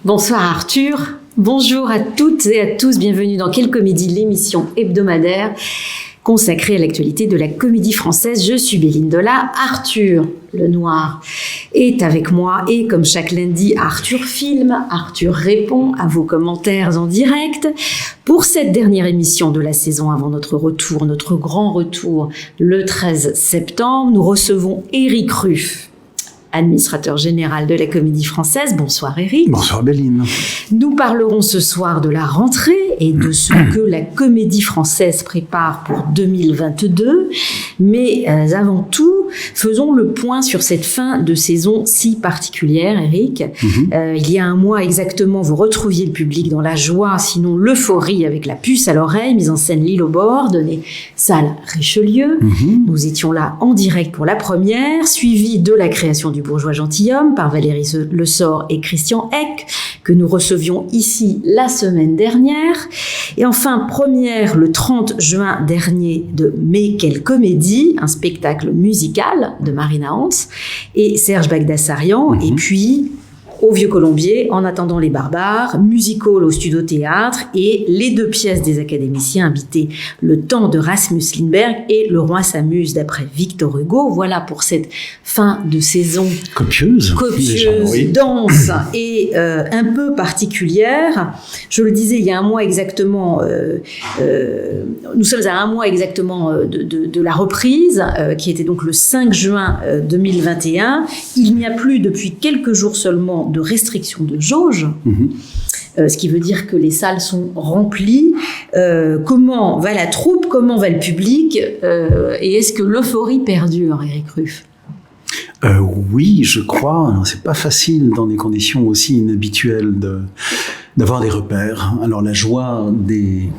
Bonsoir Arthur, bonjour à toutes et à tous, bienvenue dans Quelle Comédie, l'émission hebdomadaire consacrée à l'actualité de la comédie française. Je suis Béline Dola. Arthur Lenoir est avec moi et comme chaque lundi, Arthur filme, Arthur répond à vos commentaires en direct. Pour cette dernière émission de la saison avant notre retour, notre grand retour le 13 septembre, nous recevons Éric Ruff, administrateur général de la Comédie Française. Bonsoir Éric. Bonsoir Béline. Nous parlerons ce soir de la rentrée et de ce que la Comédie Française prépare pour 2022. Mais avant tout, faisons le point sur cette fin de saison si particulière, Éric. Il y a un mois exactement, vous retrouviez le public dans la joie, sinon l'euphorie avec la puce à l'oreille, mise en scène L'Île au bord, donnée salle Richelieu. Nous étions là en direct pour la première, suivi de la création du Bourgeois gentilhomme par Valérie Le Sort et Christian Eck, que nous recevions ici la semaine dernière. Et enfin, première le 30 juin dernier de Mais quelle comédie, un spectacle musical de Marina Hans et Serge Bagdasarian. Et puis, au Vieux Colombier, En attendant les barbares, musical au Studio Théâtre et les deux pièces des académiciens invités, Le temps de Rasmus Lindberg et Le roi s'amuse d'après Victor Hugo. Voilà pour cette fin de saison copieuse, oui, dense et un peu particulière. Je le disais, il y a un mois exactement, nous sommes à un mois exactement de la reprise, qui était donc le 5 juin 2021. Il n'y a plus depuis quelques jours seulement de restrictions de jauge, ce qui veut dire que les salles sont remplies. Comment va la troupe, comment va le public, et est-ce que l'euphorie perdure, Éric Ruff? Oui, je crois. C'est pas facile dans des conditions aussi inhabituelles d'avoir des repères. Alors la joie des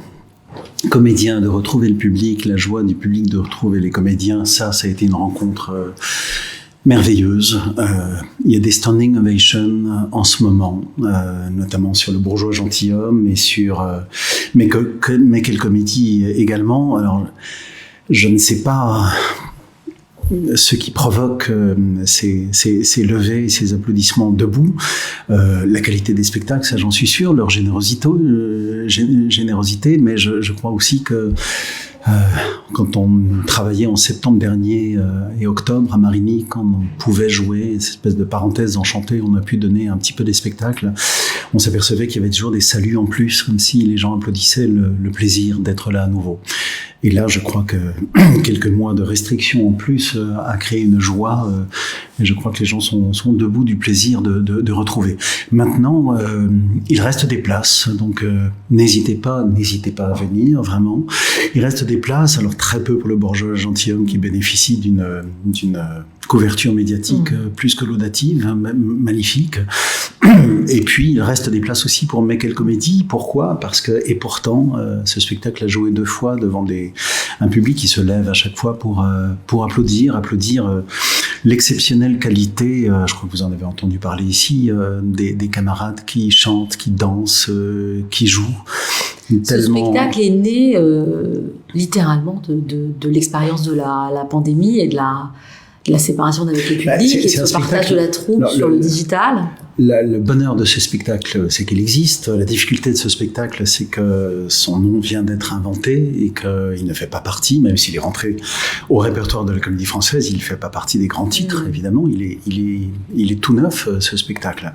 comédiens de retrouver le public, la joie du public de retrouver les comédiens, ça a été une rencontre merveilleuse. Il y a des standing ovations en ce moment, notamment sur Le Bourgeois gentilhomme et sur Mais quelle comédie également. Alors, je ne sais pas ce qui provoque ces levées, ces applaudissements debout. La qualité des spectacles, ça j'en suis sûr, leur générosité, mais je crois aussi que quand on travaillait en septembre dernier et octobre à Marigny, quand on pouvait jouer cette espèce de parenthèse enchantée, on a pu donner un petit peu des spectacles, on s'apercevait qu'il y avait toujours des saluts en plus, comme si les gens applaudissaient le plaisir d'être là à nouveau. Et là, je crois que quelques mois de restrictions en plus a créé une joie, et je crois que les gens sont debout du plaisir de retrouver. Maintenant, il reste des places, donc n'hésitez pas à venir, vraiment. Il reste des places, alors très peu pour Le Bourgeois gentilhomme qui bénéficie d'une couverture médiatique plus que laudative, magnifique. Et puis, il reste des places aussi pour Mais quelle comédie. Pourquoi ? Parce que, et pourtant, ce spectacle a joué 2 fois devant un public qui se lève à chaque fois pour applaudir l'exceptionnelle qualité, je crois que vous en avez entendu parler ici, des camarades qui chantent, qui dansent, qui jouent. Ce spectacle est né littéralement de l'expérience de la pandémie et de la séparation avec le public et de ce partage de la troupe sur le digital. Le bonheur de ce spectacle, c'est qu'il existe. La difficulté de ce spectacle, c'est que son nom vient d'être inventé et qu'il ne fait pas partie, même s'il est rentré au répertoire de la Comédie Française, il ne fait pas partie des grands titres, évidemment. Il est tout neuf, ce spectacle.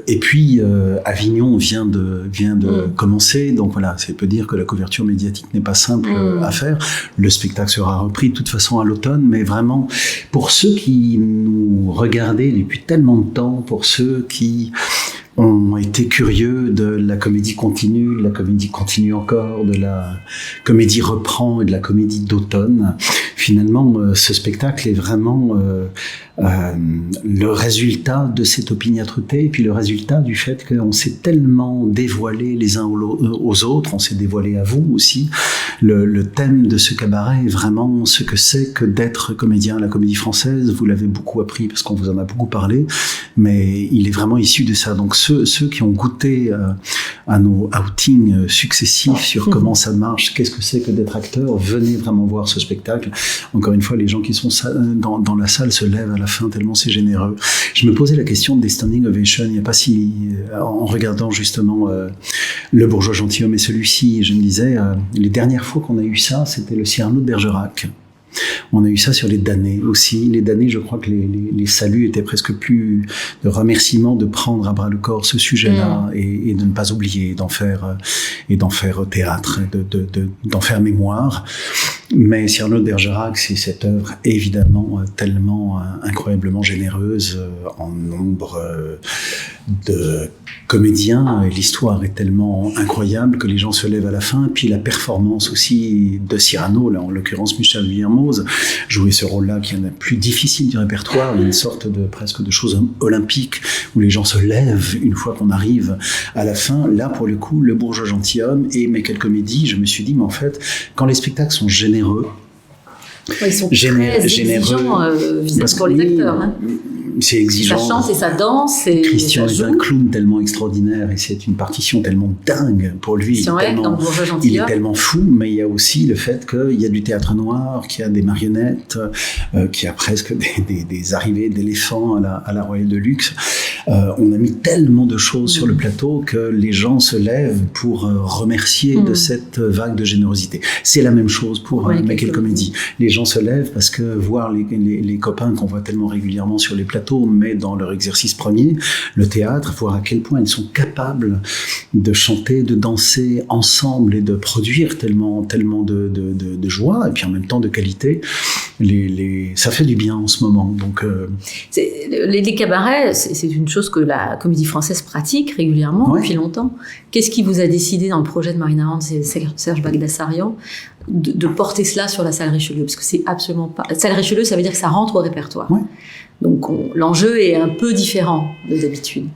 Et puis, Avignon vient de commencer. Donc voilà, ça peut dire que la couverture médiatique n'est pas simple à faire. Le spectacle sera repris de toute façon à l'automne, mais vraiment, pour ceux qui nous regardaient depuis tellement de temps, pour ceux qui ont été curieux de la comédie continue, de la comédie continue encore, de la comédie reprend et de la comédie d'automne. Finalement, ce spectacle est vraiment le résultat de cette opiniâtreté et puis le résultat du fait qu'on s'est tellement dévoilé les uns aux autres, on s'est dévoilé à vous aussi. Le thème de ce cabaret est vraiment ce que c'est que d'être comédien à la Comédie Française. Vous l'avez beaucoup appris parce qu'on vous en a beaucoup parlé, mais il est vraiment issu de ça. Donc ceux qui ont goûté à nos outings successifs sur comment ça marche, qu'est-ce que c'est que d'être acteur. Venez vraiment voir ce spectacle. Encore une fois, les gens qui sont dans la salle se lèvent à la fin tellement c'est généreux. Je me posais la question des standing ovations, il n'y a pas si, en regardant justement Le Bourgeois Gentilhomme et celui-ci, je me disais, les dernières fois qu'on a eu ça, c'était le Cyrano de Bergerac. On a eu ça sur les damnés aussi. Les damnés, je crois que les saluts étaient presque plus de remerciements de prendre à bras le corps ce sujet-là et de ne pas oublier, d'en faire théâtre, d'en faire mémoire. Mais Cyrano de Bergerac, c'est cette œuvre évidemment tellement incroyablement généreuse en nombre de comédiens. L'histoire est tellement incroyable que les gens se lèvent à la fin. Puis la performance aussi de Cyrano, là en l'occurrence Michel Villermoz, jouer ce rôle-là qui est le plus difficile du répertoire, une sorte de presque de chose olympique où les gens se lèvent une fois qu'on arrive à la fin. Là pour le coup, Le Bourgeois Gentilhomme et Mes quelques comédies, je me suis dit mais en fait quand les spectacles sont généreux, ils sont très exigeants pour les acteurs. Hein. C'est exigeant. Ça chante et ça danse. Et Christian ça est un clown tellement extraordinaire et c'est une partition tellement dingue pour lui. Il est tellement fou, mais il y a aussi le fait qu'il y a du théâtre noir, qu'il y a des marionnettes, qu'il y a presque des arrivées d'éléphants à la Royale de Luxe. On a mis tellement de choses sur le plateau que les gens se lèvent pour remercier de cette vague de générosité. C'est la même chose pour Mes quelques comédies. Les gens se lèvent parce que voir les copains qu'on voit tellement régulièrement sur les plateaux, mais dans leur exercice premier, le théâtre, voir à quel point ils sont capables de chanter, de danser ensemble et de produire tellement de joie et puis en même temps de qualité. Ça fait du bien en ce moment. Donc, les cabarets, c'est une chose que la Comédie Française pratique régulièrement depuis longtemps. Qu'est-ce qui vous a décidé dans le projet de Marina Rand et Serge Bagdasarian de porter cela sur la salle Richelieu? Parce que c'est absolument pas... La salle Richelieu, ça veut dire que ça rentre au répertoire. Ouais. Donc l'enjeu est un peu différent de d'habitude.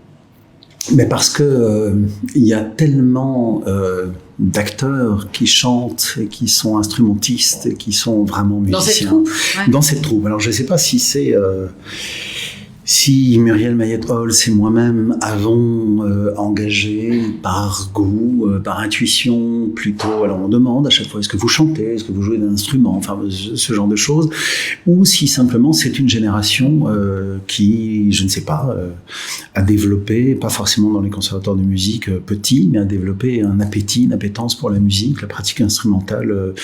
Mais parce que il y a tellement d'acteurs qui chantent et qui sont instrumentistes et qui sont vraiment musiciens. Dans cette troupe. Alors je ne sais pas si c'est... Si Muriel Mayette-Holz et moi-même avons engagé par goût, par intuition plutôt, alors on demande à chaque fois est-ce que vous chantez, est-ce que vous jouez d'un instrument, enfin ce genre de choses, ou si simplement c'est une génération qui, je ne sais pas, a développé, pas forcément dans les conservatoires de musique petits, mais a développé un appétit, une appétence pour la musique, la pratique instrumentale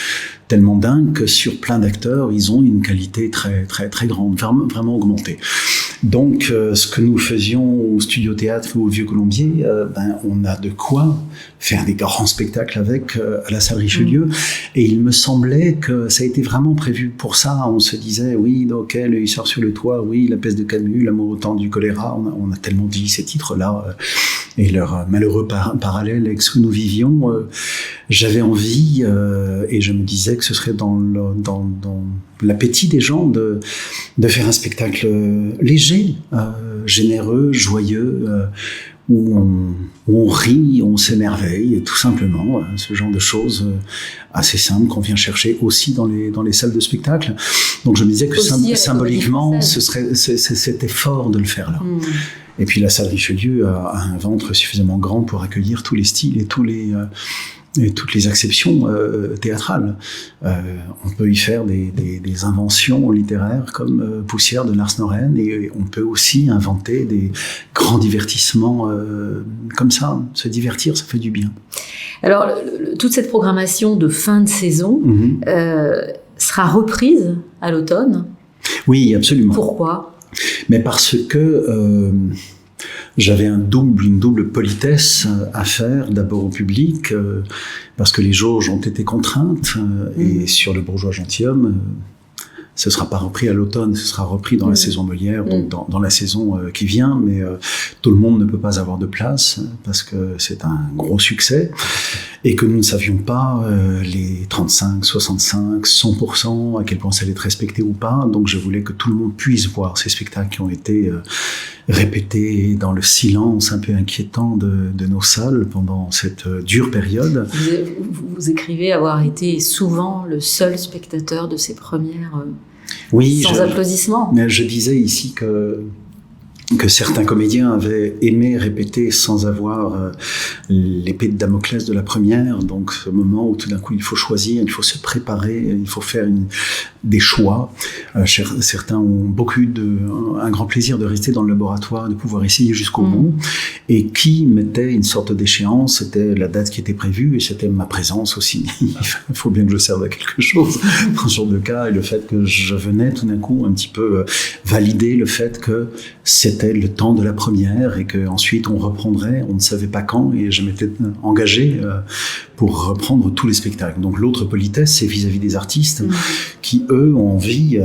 tellement dingue que sur plein d'acteurs, ils ont une qualité très, très, très grande, vraiment augmentée. Donc, ce que nous faisions au Studio Théâtre ou au Vieux Colombier, on a de quoi faire des grands spectacles avec à la salle Richelieu. Et il me semblait que ça a été vraiment prévu pour ça. On se disait, oui, ok, Le Hussard sur le toit, oui, La peste de Camus, L'amour au temps du choléra. On a tellement dit ces titres-là et leur malheureux parallèle avec ce que nous vivions. J'avais envie, et je me disais que ce serait dans l'appétit des gens de faire un spectacle léger, généreux, joyeux, où on rit, on s'émerveille, tout simplement, ce genre de choses assez simples qu'on vient chercher aussi dans les salles de spectacle. Donc je me disais que symboliquement, c'était fort de le faire là. Et puis la salle Richelieu a un ventre suffisamment grand pour accueillir tous les styles et toutes les acceptions théâtrales. On peut y faire des inventions littéraires comme Poussière de Lars Norén, et on peut aussi inventer des grands divertissements comme ça. Se divertir, ça fait du bien. Alors, toute cette programmation de fin de saison sera reprise à l'automne? Oui, absolument. Pourquoi? Mais parce que j'avais une double politesse à faire, d'abord au public, parce que les jauges ont été contraintes, et sur Le Bourgeois Gentilhomme, ce ne sera pas repris à l'automne, ce sera repris dans la saison Molière, donc dans la saison qui vient, mais tout le monde ne peut pas avoir de place, parce que c'est un gros succès, et que nous ne savions pas les 35, 65, 100%, à quel point ça allait être respecté ou pas, donc je voulais que tout le monde puisse voir ces spectacles qui ont été répétés dans le silence un peu inquiétant de nos salles pendant cette dure période. Vous écrivez avoir été souvent le seul spectateur de ces premières... Oui, sans applaudissements. Mais je disais ici que que certains comédiens avaient aimé répéter sans avoir l'épée de Damoclès de la première. Donc ce moment où tout d'un coup il faut choisir, il faut se préparer, il faut faire des choix. Certains ont un grand plaisir de rester dans le laboratoire, de pouvoir essayer jusqu'au bout. Et qui mettait une sorte d'échéance, c'était la date qui était prévue et c'était ma présence aussi. Il faut bien que je serve à quelque chose dans ce genre de cas. Et le fait que je venais tout d'un coup un petit peu valider le fait que c'était le temps de la première et qu'ensuite on reprendrait, on ne savait pas quand, et je m'étais engagé pour reprendre tous les spectacles. Donc l'autre politesse, c'est vis-à-vis des artistes qui, eux, ont envie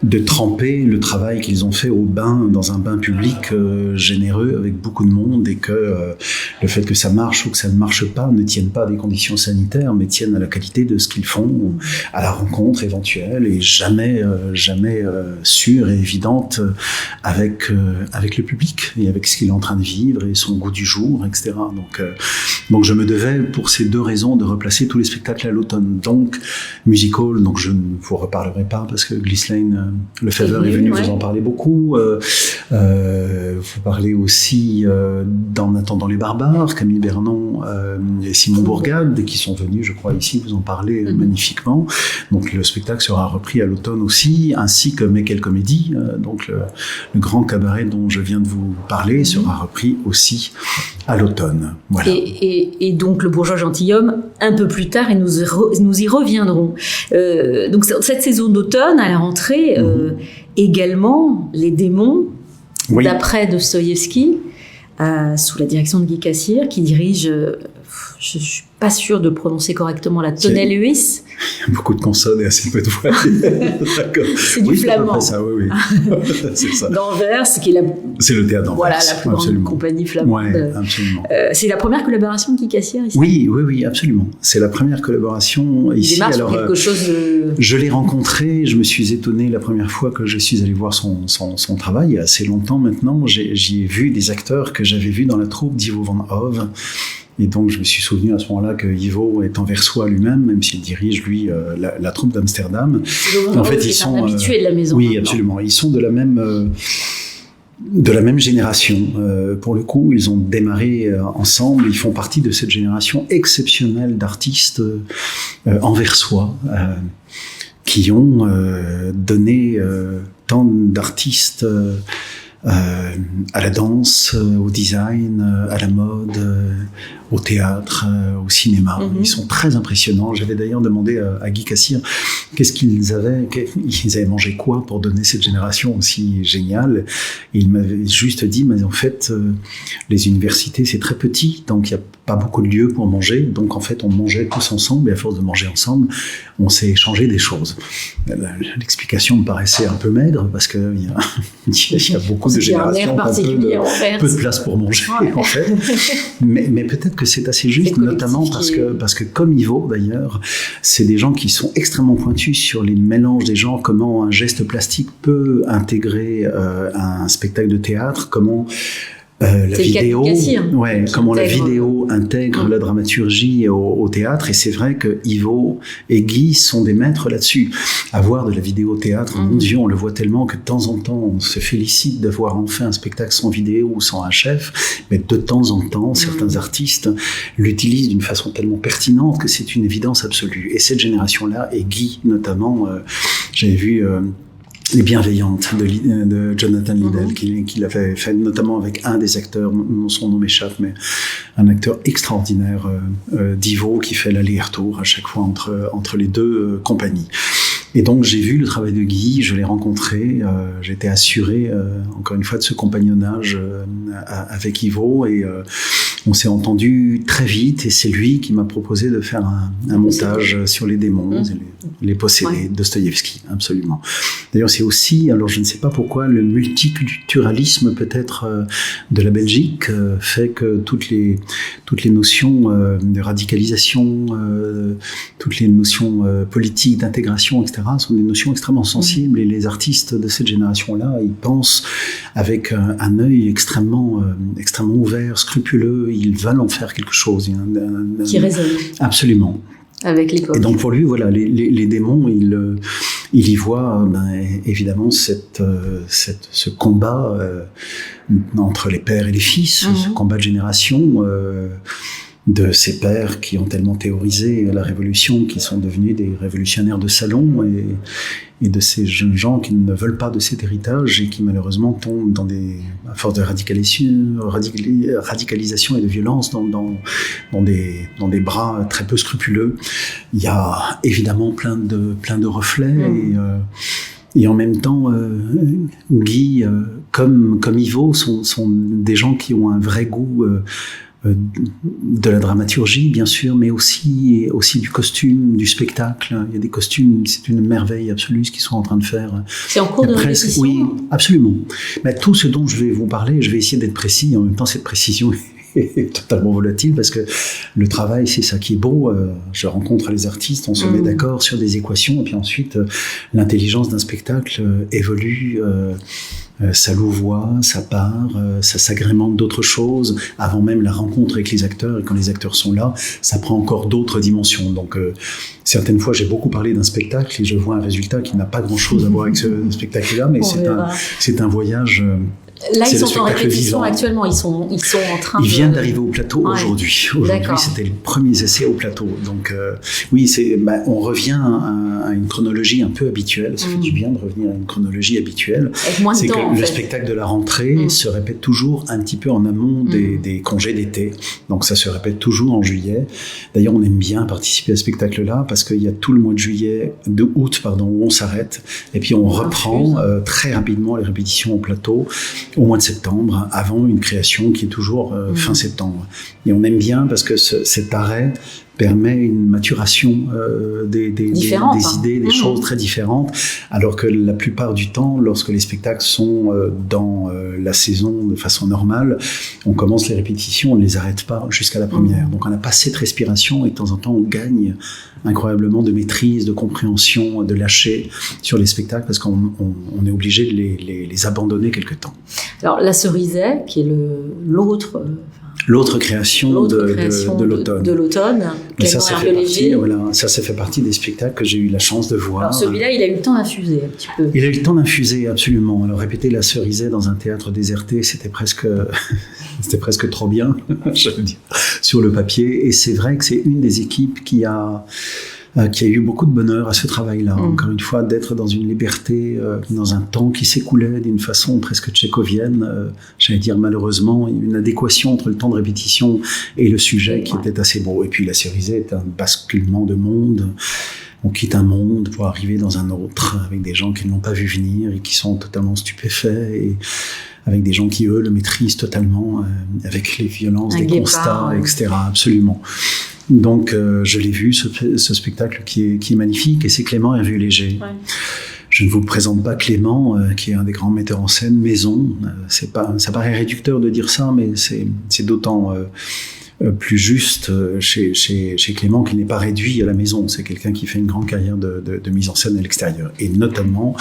de tremper le travail qu'ils ont fait dans un bain public généreux avec beaucoup de monde, et que le fait que ça marche ou que ça ne marche pas ne tienne pas à des conditions sanitaires, mais tienne à la qualité de ce qu'ils font, ou à la rencontre éventuelle, et jamais sûre et évidente avec le public et avec ce qu'il est en train de vivre et son goût du jour, etc. Donc je me devais, pour ces deux raisons, de replacer tous les spectacles à l'automne. Donc musical, donc je ne vous reparlerai pas parce que Ghislaine Lefebvre est venu vous en parler beaucoup. Vous parlez aussi d'En attendant les barbares, Camille Bernon et Simon Bourgade, qui sont venus, je crois, ici vous en parler magnifiquement. Donc le spectacle sera repris à l'automne aussi, ainsi que Mais quelle comédie, donc le grand cabaret dont je viens de vous parler sera repris aussi à l'automne. Voilà. Et donc le Bourgeois gentilhomme un peu plus tard, et nous y reviendrons. Donc cette saison d'automne, à la rentrée, également Les démons, d'après Dostoïevski, sous la direction de Guy Cassier, qui dirige, je ne suis pas sûre de prononcer correctement, la Tonel-Huis. Il y a beaucoup de consonnes et assez peu de voix. D'accord. C'est du flamand. Ça, oui. C'est ça. D'Anvers, c'est le théâtre d'Anvers. Voilà, la plus grande compagnie flamande. Ouais, absolument. C'est la première collaboration de Guy Cassier ici. Oui, absolument. C'est la première collaboration ici. Il démarre sur quelque chose de... Je l'ai rencontré, je me suis étonné la première fois que je suis allé voir son travail, il y a assez longtemps maintenant. J'y ai vu des acteurs que j'avais vus dans la troupe d'Ivo van Hove. Et donc, je me suis souvenu à ce moment-là que Ivo est anversois lui-même, même s'il dirige, lui, la troupe d'Amsterdam. En fait, ils sont habitués de la maison. Oui, absolument. Ils sont de la même génération. Pour le coup, ils ont démarré ensemble. Ils font partie de cette génération exceptionnelle d'artistes anversois qui ont donné tant d'artistes à la danse, au design, à la mode, au théâtre, au cinéma. Ils sont très impressionnants. J'avais d'ailleurs demandé à Guy Cassier qu'est-ce qu'ils avaient mangé quoi pour donner cette génération aussi géniale. Et il m'avait juste dit, mais en fait, les universités, c'est très petit, donc il n'y a pas beaucoup de lieux pour manger. Donc en fait, on mangeait tous ensemble, et à force de manger ensemble, on s'est échangé des choses. L'explication me paraissait un peu maigre, parce qu'il y a beaucoup de générations, peu de place pour manger, en fait. Mais peut-être que c'est assez juste, notamment parce que comme Ivo, d'ailleurs, c'est des gens qui sont extrêmement pointus sur les mélanges des genres, comment un geste plastique peut intégrer un spectacle de théâtre, comment... la vidéo, comment la vidéo intègre la dramaturgie au théâtre, et c'est vrai que Ivo et Guy sont des maîtres là-dessus. Avoir de la vidéo au théâtre, mon Dieu, on le voit tellement que de temps en temps, on se félicite d'avoir enfin un spectacle sans vidéo ou sans un chef, mais de temps en temps, certains artistes l'utilisent d'une façon tellement pertinente que c'est une évidence absolue. Et cette génération-là, et Guy notamment, j'avais vu... Les Bienveillantes de Jonathan Liddell, qu'il avait fait notamment avec un des acteurs, son nom m'échappe, mais un acteur extraordinaire d'Ivo, qui fait l'aller-retour à chaque fois entre les deux compagnies. Et donc j'ai vu le travail de Guy, je l'ai rencontré, j'étais assuré encore une fois de ce compagnonnage avec Ivo, et on s'est entendu très vite, et c'est lui qui m'a proposé de faire un montage sur les démons, les possédés, Dostoïevski, absolument. D'ailleurs, c'est aussi, alors je ne sais pas pourquoi, le multiculturalisme peut-être de la Belgique fait que toutes les notions de radicalisation, toutes les notions politiques, d'intégration, etc., sont des notions extrêmement sensibles, et les artistes de cette génération-là, ils pensent avec un œil extrêmement ouvert, scrupuleux, ils veulent en faire quelque chose. Qui résonne. Absolument. avec l'époque. Et donc pour lui, voilà, les démons, il y voit évidemment ce combat entre les pères et les fils, ce combat de génération de ces pères qui ont tellement théorisé la révolution, qui sont devenus des révolutionnaires de salon, et de ces jeunes gens qui ne veulent pas de cet héritage et qui malheureusement tombent à force de radicalisation et de violence dans des bras très peu scrupuleux. Il y a évidemment plein de reflets et en même temps Guy comme Ivo sont des gens qui ont un vrai goût de la dramaturgie, bien sûr, mais aussi du costume, du spectacle. Il y a des costumes, c'est une merveille absolue ce qu'ils sont en train de faire. C'est en cours de répétition. Oui, absolument. Mais tout ce dont je vais vous parler, je vais essayer d'être précis. En même temps, cette précision est totalement volatile parce que le travail, c'est ça qui est beau. Je rencontre les artistes, on se met d'accord sur des équations, et puis ensuite, l'intelligence d'un spectacle évolue. Ça louvoie, ça part, ça s'agrémente d'autres choses avant même la rencontre avec les acteurs, et quand les acteurs sont là, ça prend encore d'autres dimensions. Donc certaines fois j'ai beaucoup parlé d'un spectacle et je vois un résultat qui n'a pas grand chose à voir avec ce spectacle-là, mais c'est un voyage. Là, ils sont en répétition actuellement, ils sont en train Ils viennent d'arriver au plateau aujourd'hui. Aujourd'hui, c'était le premier essai au plateau. Donc, oui, on revient à une chronologie un peu habituelle. Ça fait du bien de revenir à une chronologie habituelle. C'est que le spectacle de la rentrée se répète toujours un petit peu en amont des congés d'été. Donc, ça se répète toujours en juillet. D'ailleurs, on aime bien participer à ce spectacle-là parce qu'il y a tout le mois de août, où on s'arrête. Et puis, on reprend très rapidement les répétitions au plateau au mois de septembre, avant une création qui est toujours fin septembre. Et on aime bien parce que cet arrêt permet une maturation des idées, des choses très différentes, alors que la plupart du temps, lorsque les spectacles sont dans la saison de façon normale, on commence les répétitions, on ne les arrête pas jusqu'à la première. Donc on n'a pas cette respiration et de temps en temps on gagne incroyablement de maîtrise, de compréhension, de lâcher sur les spectacles parce qu'on est obligé de les abandonner quelque temps. Alors la Cerizay, qui est l'autre création de l'automne. De l'automne, ça fait partie, ça fait partie des spectacles que j'ai eu la chance de voir. Alors celui-là, il a eu le temps d'infuser un petit peu. Il a eu le temps d'infuser, absolument. Alors répéter la Cerizay dans un théâtre déserté, c'était presque trop bien, je veux dire, sur le papier. Et c'est vrai que c'est une des équipes qui a eu beaucoup de bonheur à ce travail-là. Encore une fois, d'être dans une liberté, dans un temps qui s'écoulait d'une façon presque tchécovienne, j'allais dire malheureusement, une adéquation entre le temps de répétition et le sujet qui était assez beau. Et puis la Cerizay est un basculement de monde. On quitte un monde pour arriver dans un autre, avec des gens qui ne l'ont pas vu venir et qui sont totalement stupéfaits, et avec des gens qui, eux, le maîtrisent totalement, avec les violences des constats, etc. Absolument. Donc, je l'ai vu, ce spectacle qui est magnifique, et c'est Clément Hervieux Léger. Ouais. Je ne vous présente pas Clément, qui est un des grands metteurs en scène maison. Ça paraît réducteur de dire ça, mais c'est d'autant plus juste chez Clément, qui n'est pas réduit à la maison. C'est quelqu'un qui fait une grande carrière de mise en scène à l'extérieur. Et notamment,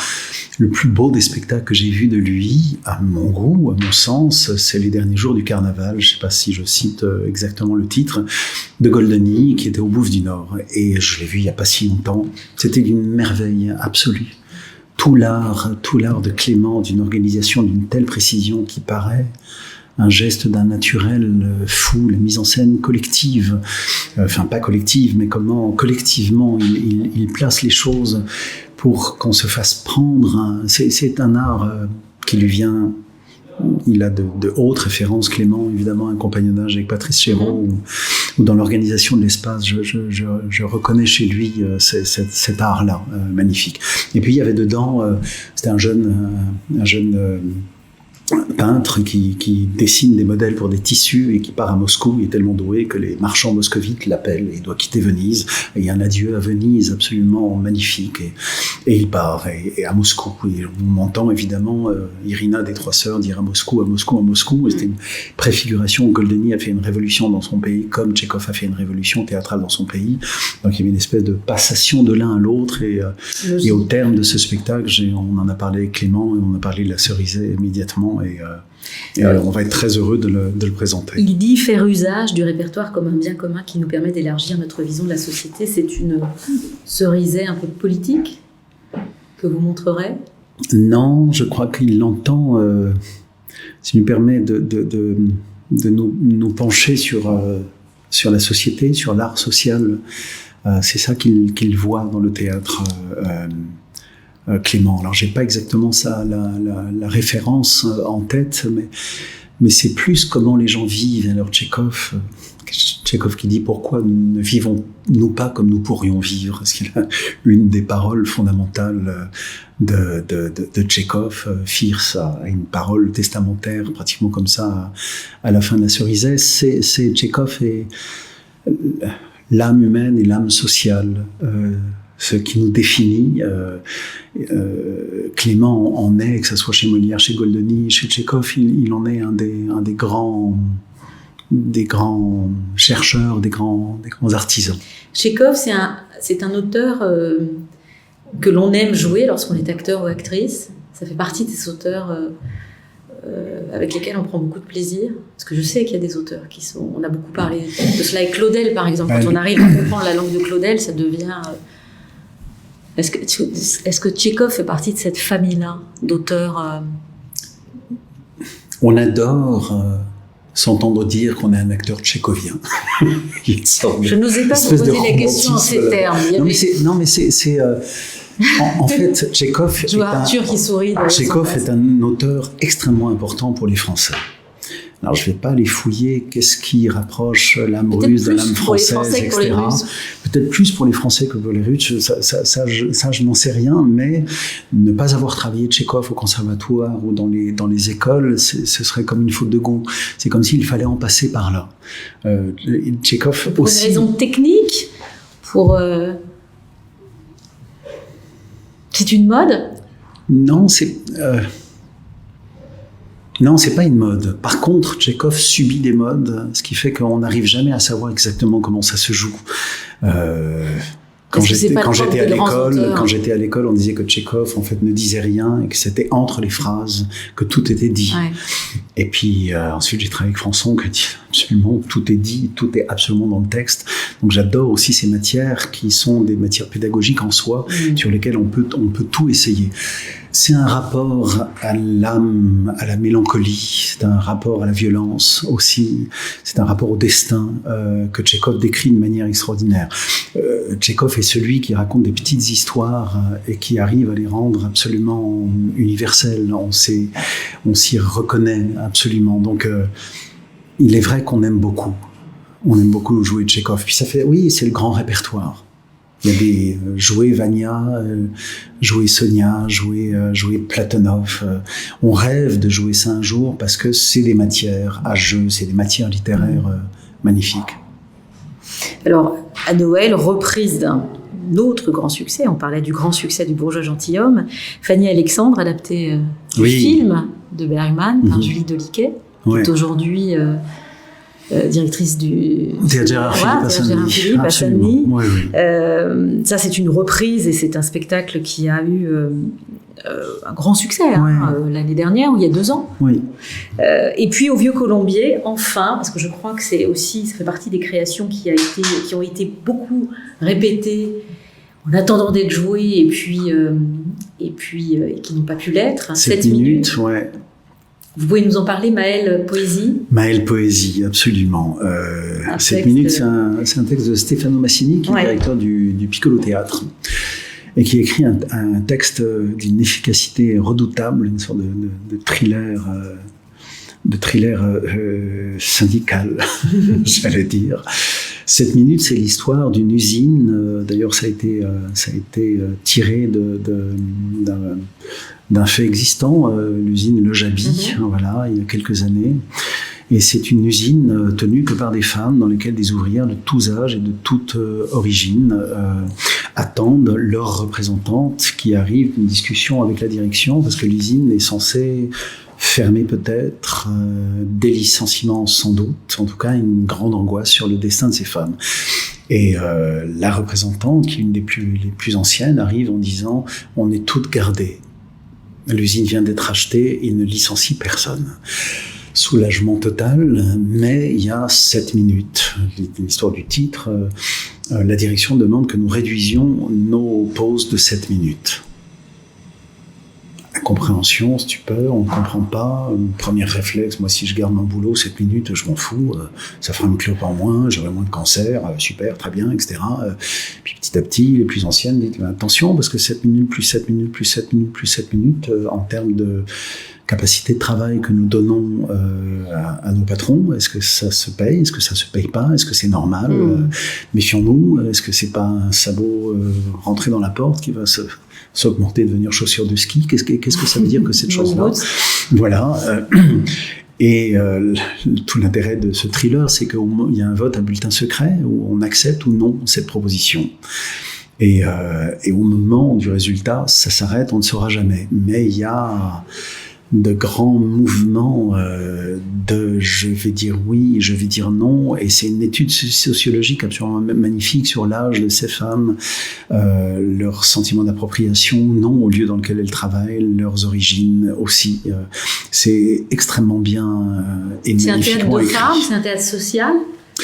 le plus beau des spectacles que j'ai vu de lui, à mon goût, à mon sens, c'est Les Derniers Jours du Carnaval. Je ne sais pas si je cite exactement le titre, de Goldeny, qui était au Bouffe du Nord. Et je l'ai vu il n'y a pas si longtemps. C'était d'une merveille absolue. Tout l'art de Clément, d'une organisation d'une telle précision qui paraît un geste d'un naturel fou, la mise en scène collective, enfin pas collective, mais comment collectivement il place les choses pour qu'on se fasse prendre. C'est un art qui lui vient. Il a de hautes références, Clément, évidemment, un compagnonnage avec Patrice Chéreau, ou dans l'organisation de l'espace, je reconnais chez lui cet art-là, magnifique. Et puis il y avait dedans, c'était un jeune peintre qui dessine des modèles pour des tissus et qui part à Moscou. Il est tellement doué que les marchands moscovites l'appellent et il doit quitter Venise. Et il y a un adieu à Venise absolument magnifique. Et il part et à Moscou. Et on entend évidemment Irina des Trois Sœurs dire à Moscou, à Moscou, à Moscou. Et c'était une préfiguration. Goldeny a fait une révolution dans son pays, comme Tchekhov a fait une révolution théâtrale dans son pays. Donc il y avait une espèce de passation de l'un à l'autre. Et au terme de ce spectacle, on en a parlé avec Clément, et on a parlé de la Cerizay immédiatement. temps et on va être très heureux de le présenter. Il dit faire usage du répertoire comme un bien commun qui nous permet d'élargir notre vision de la société. C'est une cerisée un peu politique que vous montrerez? Non, je crois qu'il l'entend. Ça lui permet de nous pencher sur la société, sur l'art social. C'est ça qu'il voit dans le théâtre. Clément. Alors, j'ai pas exactement ça, la référence en tête, mais c'est plus comment les gens vivent. Alors, Tchekhov qui dit pourquoi ne vivons-nous pas comme nous pourrions vivre? Parce qu'il a une des paroles fondamentales de Tchekhov. Fierce a une parole testamentaire, pratiquement comme ça, à la fin de la cerisette. C'est Tchekhov et l'âme humaine et l'âme sociale. Ce qui nous définit. Clément en est, que ce soit chez Molière, chez Goldoni, chez Tchekhov, il en est un des grands chercheurs, des grands artisans. Tchekhov, c'est un auteur que l'on aime jouer lorsqu'on est acteur ou actrice. Ça fait partie des auteurs avec lesquels on prend beaucoup de plaisir. Parce que je sais qu'il y a des auteurs on a beaucoup parlé de cela avec Claudel, par exemple. Quand on arrive à comprendre la langue de Claudel, ça devient... Est-ce que Tchekhov fait partie de cette famille-là d'auteurs On adore s'entendre dire qu'on est un acteur tchékovien. Je n'osais pas vous poser la question en ces termes. En fait, Tchekhov est un auteur extrêmement important pour les Français. Alors, je ne vais pas les fouiller, qu'est-ce qui rapproche l'âme russe de l'âme française, etc. Peut-être plus pour les Français que pour les Russes, ça je n'en sais rien, mais ne pas avoir travaillé Tchekhov au conservatoire ou dans les écoles, ce serait comme une faute de goût. C'est comme s'il fallait en passer par là. Tchekhov pour aussi... une raison technique, c'est une mode? Non, non, c'est pas une mode. Par contre, Tchekhov subit des modes, ce qui fait qu'on n'arrive jamais à savoir exactement comment ça se joue. Quand j'étais à l'école, on disait que Tchekhov en fait ne disait rien et que c'était entre les phrases que tout était dit. Ouais. Et puis ensuite j'ai travaillé avec Françon qui dit absolument tout est dit, tout est absolument dans le texte. Donc j'adore aussi ces matières qui sont des matières pédagogiques en soi, sur lesquelles on peut tout essayer. C'est un rapport à l'âme, à la mélancolie, c'est un rapport à la violence aussi, c'est un rapport au destin que Tchekhov décrit de manière extraordinaire. Tchekhov est celui qui raconte des petites histoires et qui arrive à les rendre absolument universelles. On s'y reconnaît absolument. Donc, il est vrai qu'on aime beaucoup. On aime beaucoup jouer Tchekhov. Puis c'est le grand répertoire. Il y a des jouer Vania, jouer Sonia, jouer Platonov. On rêve de jouer ça un jour parce que c'est des matières à jeu, c'est des matières littéraires magnifiques. Alors, à Noël, reprise d'un autre grand succès, on parlait du grand succès du Bourgeois gentilhomme, Fanny Alexandre, adapté du film de Bergman par Julie Deliquet, qui est aujourd'hui directrice du Gérard Philippe à Saint-Denis. Ça, c'est une reprise et c'est un spectacle qui a eu un grand succès l'année dernière ou il y a 2 ans. Oui. Et puis au Vieux Colombier, enfin, parce que je crois que ça fait partie des créations qui ont été beaucoup répétées en attendant d'être jouées et qui n'ont pas pu l'être. 7 minutes, ouais. Vous pouvez nous en parler, Maëlle Poésie? Maëlle Poésie, absolument. 7 minutes, c'est un texte de Stefano Massini, qui est directeur du Piccolo Théâtre, et qui écrit un texte d'une efficacité redoutable, une sorte de thriller syndical, j'allais dire. 7 minutes, c'est l'histoire d'une usine. D'ailleurs, ça a été tiré d'un fait existant, l'usine Le Jabi, il y a quelques années. Et c'est une usine tenue que par des femmes dans laquelle des ouvrières de tous âges et de toute origine attendent leurs représentantes qui arrivent d'une discussion avec la direction, parce que l'usine est censée fermer peut-être, des licenciements sans doute, en tout cas une grande angoisse sur le destin de ces femmes. Et la représentante, qui est une des les plus anciennes, arrive en disant « on est toutes gardées ». L'usine vient d'être achetée et ne licencie personne. Soulagement total, mais il y a 7 minutes. L'histoire du titre, la direction demande que nous réduisions nos pauses de 7 minutes. Incompréhension, stupeur, on ne comprend pas. Premier réflexe, moi si je garde mon boulot 7 minutes, je m'en fous, ça fera une clope en moins, j'aurai moins de cancer, super, très bien, etc. Puis petit à petit, les plus anciennes disent attention, parce que 7 minutes plus 7 minutes plus 7 minutes plus 7 minutes, en termes de capacité de travail que nous donnons à nos patrons, est-ce que ça se paye, est-ce que ça se paye pas, est-ce que c'est normal, méfions-nous, est-ce que c'est pas un sabot rentré dans la porte qui va s'augmenter, devenir chaussure de ski, qu'est-ce que ça veut dire que cette chose-là? Voilà. Et tout l'intérêt de ce thriller, c'est qu'il y a un vote à bulletin secret où on accepte ou non cette proposition. Et au moment du résultat, ça s'arrête, on ne saura jamais. Mais il y a de grands mouvements de je vais dire oui, je vais dire non, et c'est une étude sociologique absolument magnifique sur l'âge de ces femmes, leur sentiment d'appropriation, non au lieu dans lequel elles travaillent, leurs origines aussi. C'est extrêmement bien et c'est magnifiquement écrit. C'est un théâtre de femmes, c'est un théâtre social.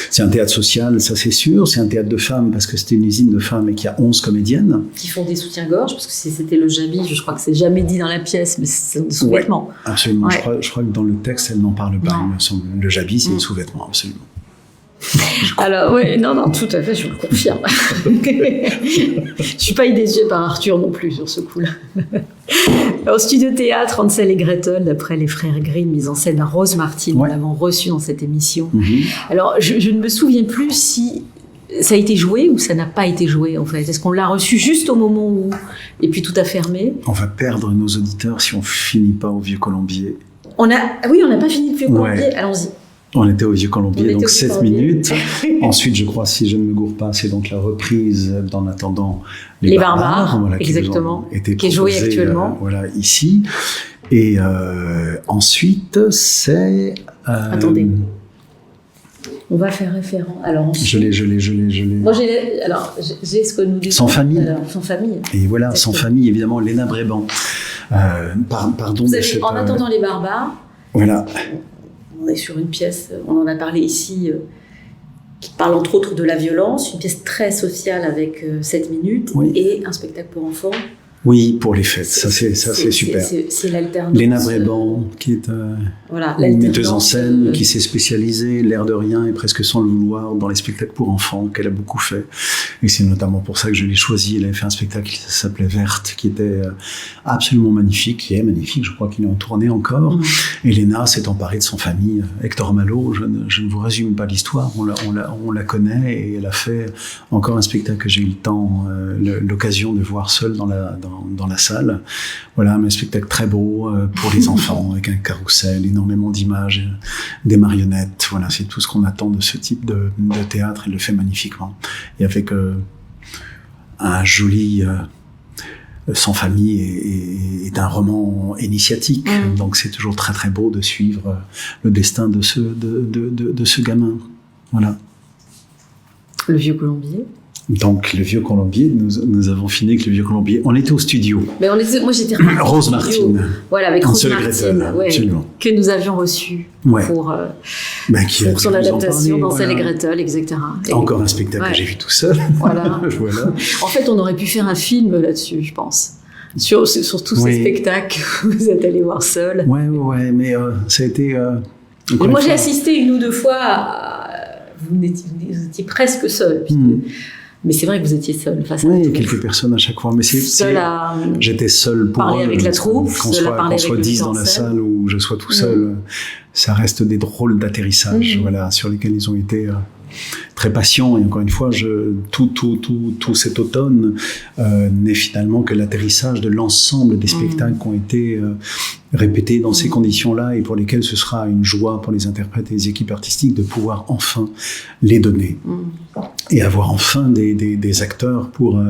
C'est un théâtre social, ça c'est sûr. C'est un théâtre de femmes parce que c'était une usine de femmes et qu'il y a 11 comédiennes. Qui font des soutiens-gorge, parce que c'était le jabi, je crois que c'est jamais dit dans la pièce, mais c'est des sous-vêtements. Ouais, absolument. Ouais. Je crois que dans le texte, elle n'en parle pas. Non. Il me semble. Le jabi, c'est les sous-vêtements, absolument. Alors, oui, non, tout à fait, je vous le confirme. Je suis pas idéalisée par Arthur non plus sur ce coup-là. Au studio théâtre, Hansel et Gretel, d'après les frères Grimm, mise en scène à Rose Martin, nous l'avons reçu dans cette émission. Alors, je ne me souviens plus si ça a été joué ou ça n'a pas été joué, en fait. Est-ce qu'on l'a reçu juste au moment où, et puis tout a fermé? On va perdre nos auditeurs si on finit pas au Vieux-Colombier. On n'a pas fini le Vieux-Colombier, allons-y. On était au Vieux-Colombier, donc 7 minutes. Ensuite, je crois, si je ne me gourre pas, c'est donc la reprise d'En attendant les barbares, voilà, exactement, qui est jouée actuellement. Voilà, ici. Et ensuite, c'est... Attendez. On va faire référent. Alors, ensuite, je l'ai. Moi, j'ai ce que nous disons. Sans famille. Sans famille. Et voilà, sans famille, évidemment, Léna Bréban. Pardon. Vous avez, En attendant les barbares. Voilà. On est sur une pièce, on en a parlé ici, qui parle entre autres de la violence, une pièce très sociale avec 7 minutes, et un spectacle pour enfants. Oui, pour les fêtes, ça c'est super. C'est l'alternance. Léna Bréban, qui est une metteuse en scène, qui s'est spécialisée, l'air de rien et presque sans le vouloir, dans les spectacles pour enfants, qu'elle a beaucoup fait. Et c'est notamment pour ça que je l'ai choisi. Elle avait fait un spectacle qui s'appelait Verte, qui était absolument magnifique, qui est magnifique, je crois qu'il est en tournée encore. Et Léna s'est emparée de son famille. Hector Malo, je ne vous résume pas l'histoire, on la connaît, et elle a fait encore un spectacle que j'ai eu l'occasion de voir seule dans la salle. Voilà, un spectacle très beau pour les enfants, avec un carrousel, énormément d'images, des marionnettes. Voilà, c'est tout ce qu'on attend de ce type de théâtre. Elle le fait magnifiquement. Et avec un joli Sans famille est un roman initiatique. Donc c'est toujours très très beau de suivre le destin de ce gamin. Voilà. Le Vieux-Colombier. Donc, le Vieux-Colombier, nous avons fini avec le Vieux-Colombier. On était au studio. Mais moi, j'étais Rose Martin. Voilà, avec Rose Martin, absolument. Que nous avions reçu pour son adaptation d'Hansel et Gretel, etc. Encore un spectacle que j'ai vu tout seul. Voilà. En fait, on aurait pu faire un film là-dessus, je pense. Sur tous ces spectacles que vous êtes allés voir seul. Ouais, mais ça a été... moi, j'ai assisté une ou deux fois vous étiez presque seul. Mais c'est vrai que vous étiez seul face à la troupe. Oui, quelques personnes à chaque fois. Mais j'étais seul pour parler avec la troupe, qu'on soit 10 dans la salle ou je sois tout seul. Ça reste des drôles d'atterrissage, sur lesquels ils ont été très patients. Et encore une fois, tout cet automne n'est finalement que l'atterrissage de l'ensemble des spectacles qui ont été répétés dans ces conditions-là et pour lesquels ce sera une joie pour les interprètes et les équipes artistiques de pouvoir enfin les donner. Et avoir enfin des acteurs pour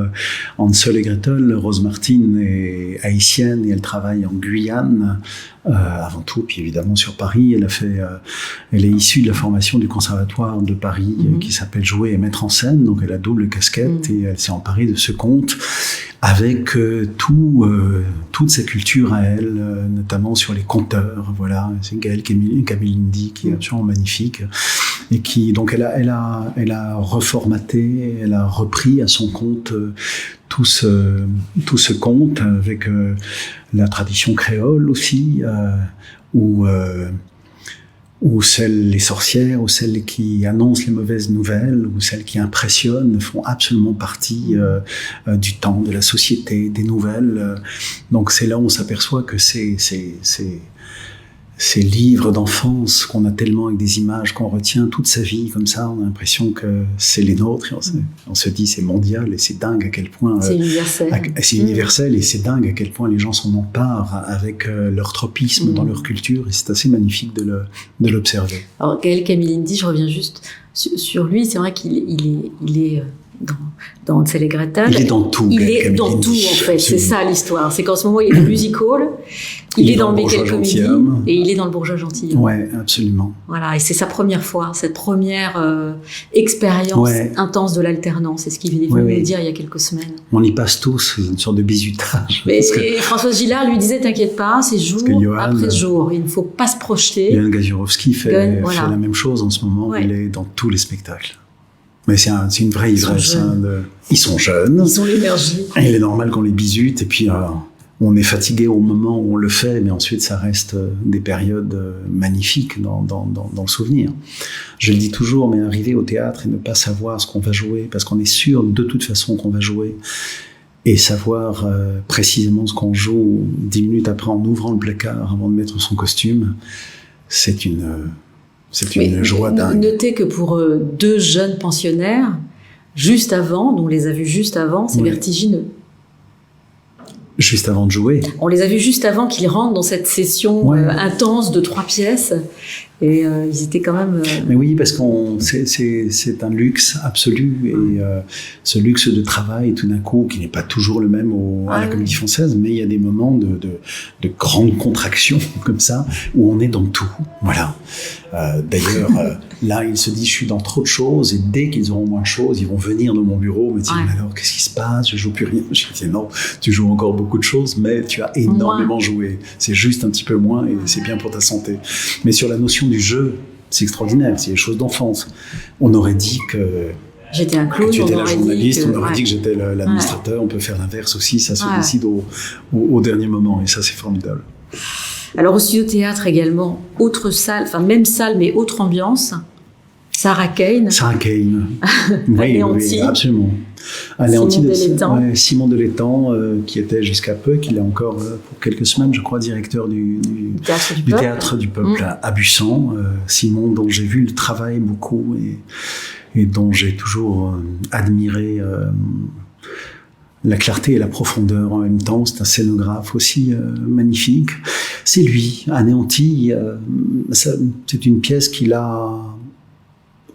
Hansel et Gretel. Rose Martin est haïtienne et elle travaille en Guyane avant tout, puis évidemment sur Paris. Elle est issue de la formation du Conservatoire de Paris qui s'appelle Jouer et mettre en scène, donc elle a double casquette et elle s'est emparée de ce conte avec toute sa culture à elle, notamment sur les conteurs. Voilà, c'est Gaëlle Camilindi qui est absolument magnifique et qui donc elle a reformaté, elle a repris à son compte tout ce conte avec la tradition créole aussi, ou les sorcières, ou celles qui annoncent les mauvaises nouvelles, ou celles qui impressionnent, font absolument partie du temps, de la société, des nouvelles. Donc c'est là où on s'aperçoit que ces livres d'enfance qu'on a tellement avec des images qu'on retient toute sa vie comme ça, on a l'impression que c'est les nôtres, et on se dit c'est mondial et c'est dingue à quel point c'est universel. C'est universel et c'est dingue à quel point les gens s'en emparent avec leur tropisme dans leur culture, et c'est assez magnifique de l'observer. Alors Gaëlle Camilindi, je reviens juste sur lui, c'est vrai qu'il est dans Hansel et Gretel. Il est dans tout. Il est dans tout, en fait. C'est ça l'histoire. C'est qu'en ce moment, il est dans le music hall, il est dans le Becquet Comédie, et il est dans le Bourgeois Gentilhomme. Ouais, absolument. Voilà, et c'est sa première fois, cette première expérience intense de l'alternance. C'est ce qu'il est venu nous dire il y a quelques semaines. On y passe tous, c'est une sorte de bizutage. Et Françoise Gillard lui disait, t'inquiète pas, c'est jour après jour. Il ne faut pas se projeter. Johan Gaziorowski fait la même chose en ce moment. Il est dans tous les spectacles. Mais c'est une vraie ivresse. Ils sont jeunes. Ils ont l'énergie. Et il est normal qu'on les bizute. Et puis, on est fatigué au moment où on le fait. Mais ensuite, ça reste des périodes magnifiques dans le souvenir. Je le dis toujours, mais arriver au théâtre et ne pas savoir ce qu'on va jouer, parce qu'on est sûr de toute façon qu'on va jouer, et savoir précisément ce qu'on joue 10 minutes après en ouvrant le placard avant de mettre son costume, c'est une joie dingue. Notez que pour 2 jeunes pensionnaires, juste avant, on les a vus juste avant, c'est vertigineux. Juste avant de jouer. On les a vus juste avant qu'ils rentrent dans cette session intense de 3 pièces. Et ils étaient quand même... Mais oui, parce que c'est un luxe absolu. Et ce luxe de travail, tout d'un coup, qui n'est pas toujours le même à la Comédie Française, mais il y a des moments de grande contraction, comme ça, où on est dans tout. Voilà. D'ailleurs, là, ils se disent, je suis dans trop de choses, et dès qu'ils auront moins de choses, ils vont venir dans mon bureau, me dire, mais alors, qu'est-ce qui se passe? Je joue plus rien. Je dis, non, tu joues encore beaucoup de choses, mais tu as énormément joué. C'est juste un petit peu moins, et c'est bien pour ta santé. Mais sur la notion du jeu, c'est extraordinaire, c'est des choses d'enfance. On aurait dit que j'étais un clown, que tu étais la journaliste, on aurait dit que j'étais l'administrateur, on peut faire l'inverse aussi, ça se décide au dernier moment, et ça c'est formidable. Alors au Studio Théâtre également, autre salle, enfin même salle mais autre ambiance, Sarah Kane. Oui, absolument. Simon Delétang, qui était jusqu'à peu, qui est encore pour quelques semaines, je crois, directeur du Théâtre du Peuple à Bussan. Simon, dont j'ai vu le travail beaucoup et dont j'ai toujours admiré la clarté et la profondeur en même temps. C'est un scénographe aussi magnifique. C'est lui, Anéanti. C'est une pièce qu'il a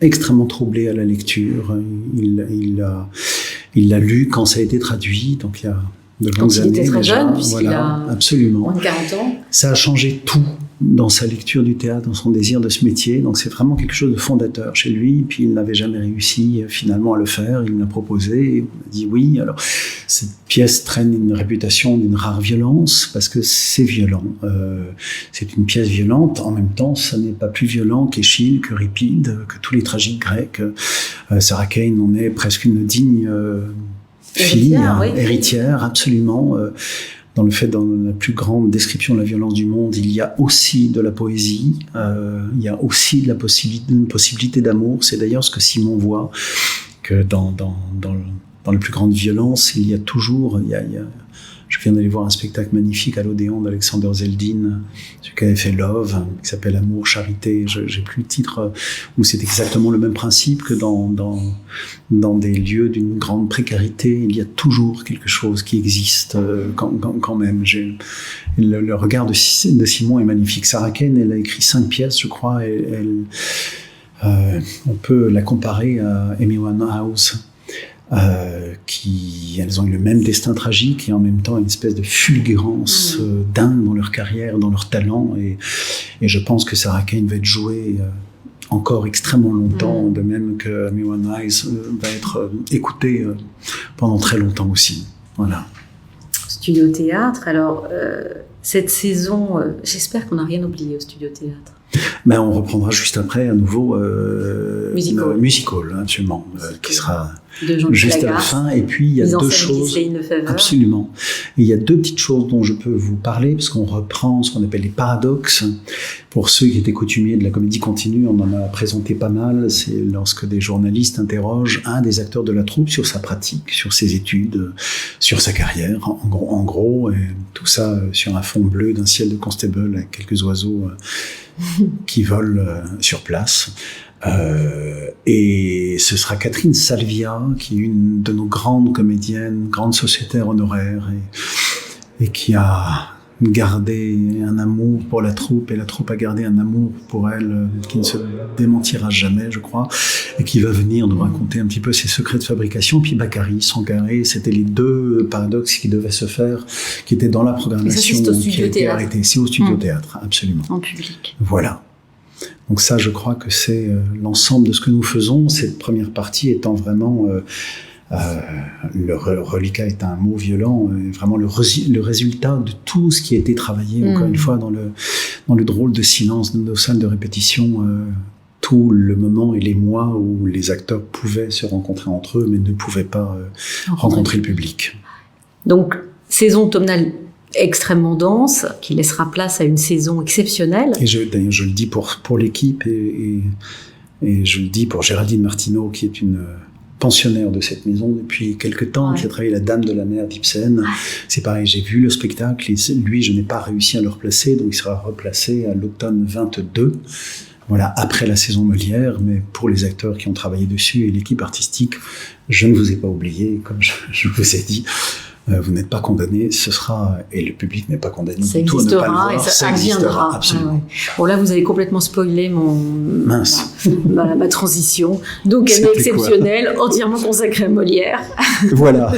extrêmement troublé à la lecture. Il l'a lu quand ça a été traduit, donc il y a de longues années. Il était très jeune, puisqu'il a absolument. moins de 40 ans. Ça a changé tout dans sa lecture du théâtre, dans son désir de ce métier. Donc c'est vraiment quelque chose de fondateur chez lui. Puis il n'avait jamais réussi finalement à le faire. Il me l'a proposé, on a dit oui. Alors cette pièce traîne une réputation d'une rare violence, parce que c'est violent. C'est une pièce violente. En même temps, ça n'est pas plus violent qu'Échille, qu'Euripide, que tous les tragiques grecs. Sarah Kane en est presque une digne fille, héritière, absolument. Dans la plus grande description de la violence du monde, il y a aussi de la poésie, il y a aussi de la possibilité d'amour. C'est d'ailleurs ce que Simon voit, que dans la plus grande violence, il y a toujours... Je viens d'aller voir un spectacle magnifique à l'Odéon d'Alexander Zeldin, celui qui avait fait Love, qui s'appelle Amour, Charité. J'ai plus le titre, où c'est exactement le même principe que dans des lieux d'une grande précarité. Il y a toujours quelque chose qui existe quand même. Le regard de Simon est magnifique. Sarah Kane, elle a écrit 5 pièces, je crois. On peut la comparer à Amy Winehouse. Elles ont eu le même destin tragique et en même temps une espèce de fulgurance dingue dans leur carrière, dans leur talent, et je pense que Sarah Kane va être jouée encore extrêmement longtemps, de même que Amy Winehouse va être écoutée pendant très longtemps aussi. Voilà. Studio Théâtre. Alors, cette saison, j'espère qu'on n'a rien oublié au Studio Théâtre. Ben, on reprendra juste après à nouveau Musical, absolument, qui sera de juste à la fin. Et puis il y a deux choses, absolument. Et il y a deux petites choses dont je peux vous parler, parce qu'on reprend ce qu'on appelle les paradoxes. Pour ceux qui étaient coutumiers de la comédie continue, on en a présenté pas mal. C'est lorsque des journalistes interrogent un des acteurs de la troupe sur sa pratique, sur ses études, sur sa carrière, en gros, et tout ça sur un fond bleu d'un ciel de Constable avec quelques oiseaux qui volent sur place. Et ce sera Catherine Salvia, qui est une de nos grandes comédiennes, grande sociétaire honoraire, et qui a gardé un amour pour la troupe, et la troupe a gardé un amour pour elle qui ne se démentira jamais, je crois, et qui va venir nous raconter un petit peu ses secrets de fabrication. Puis Bakary, Sangaré, c'était les deux paradoxes qui devaient se faire, qui étaient dans la programmation, qui a été arrêtée. C'est au Studio Théâtre, absolument. En public. Voilà. Donc ça, je crois que c'est l'ensemble de ce que nous faisons, cette première partie étant vraiment... le reliquat est un mot violent, vraiment le résultat de tout ce qui a été travaillé, encore une fois, dans le drôle de silence de nos salles de répétition, tout le moment et les mois où les acteurs pouvaient se rencontrer entre eux, mais ne pouvaient pas rencontrer le public. Donc, saison automnale extrêmement dense, qui laissera place à une saison exceptionnelle. Et d'ailleurs, je le dis pour l'équipe, et je le dis pour Géraldine Martineau, qui est une pensionnaire de cette maison depuis quelque temps, qui a travaillé La Dame de la Mer d'Ibsen. C'est pareil, j'ai vu le spectacle, et lui, je n'ai pas réussi à le replacer, donc il sera replacé à l'automne 22, voilà, après la saison Molière, mais pour les acteurs qui ont travaillé dessus et l'équipe artistique, je ne vous ai pas oublié, comme je vous ai dit. Vous n'êtes pas condamné, ce sera, et le public n'est pas condamné du tout à ne pas le voir, ça existera. Absolument. Bon, là, vous avez complètement spoilé ma transition. Donc, elle est exceptionnelle, entièrement consacrée à Molière. Voilà.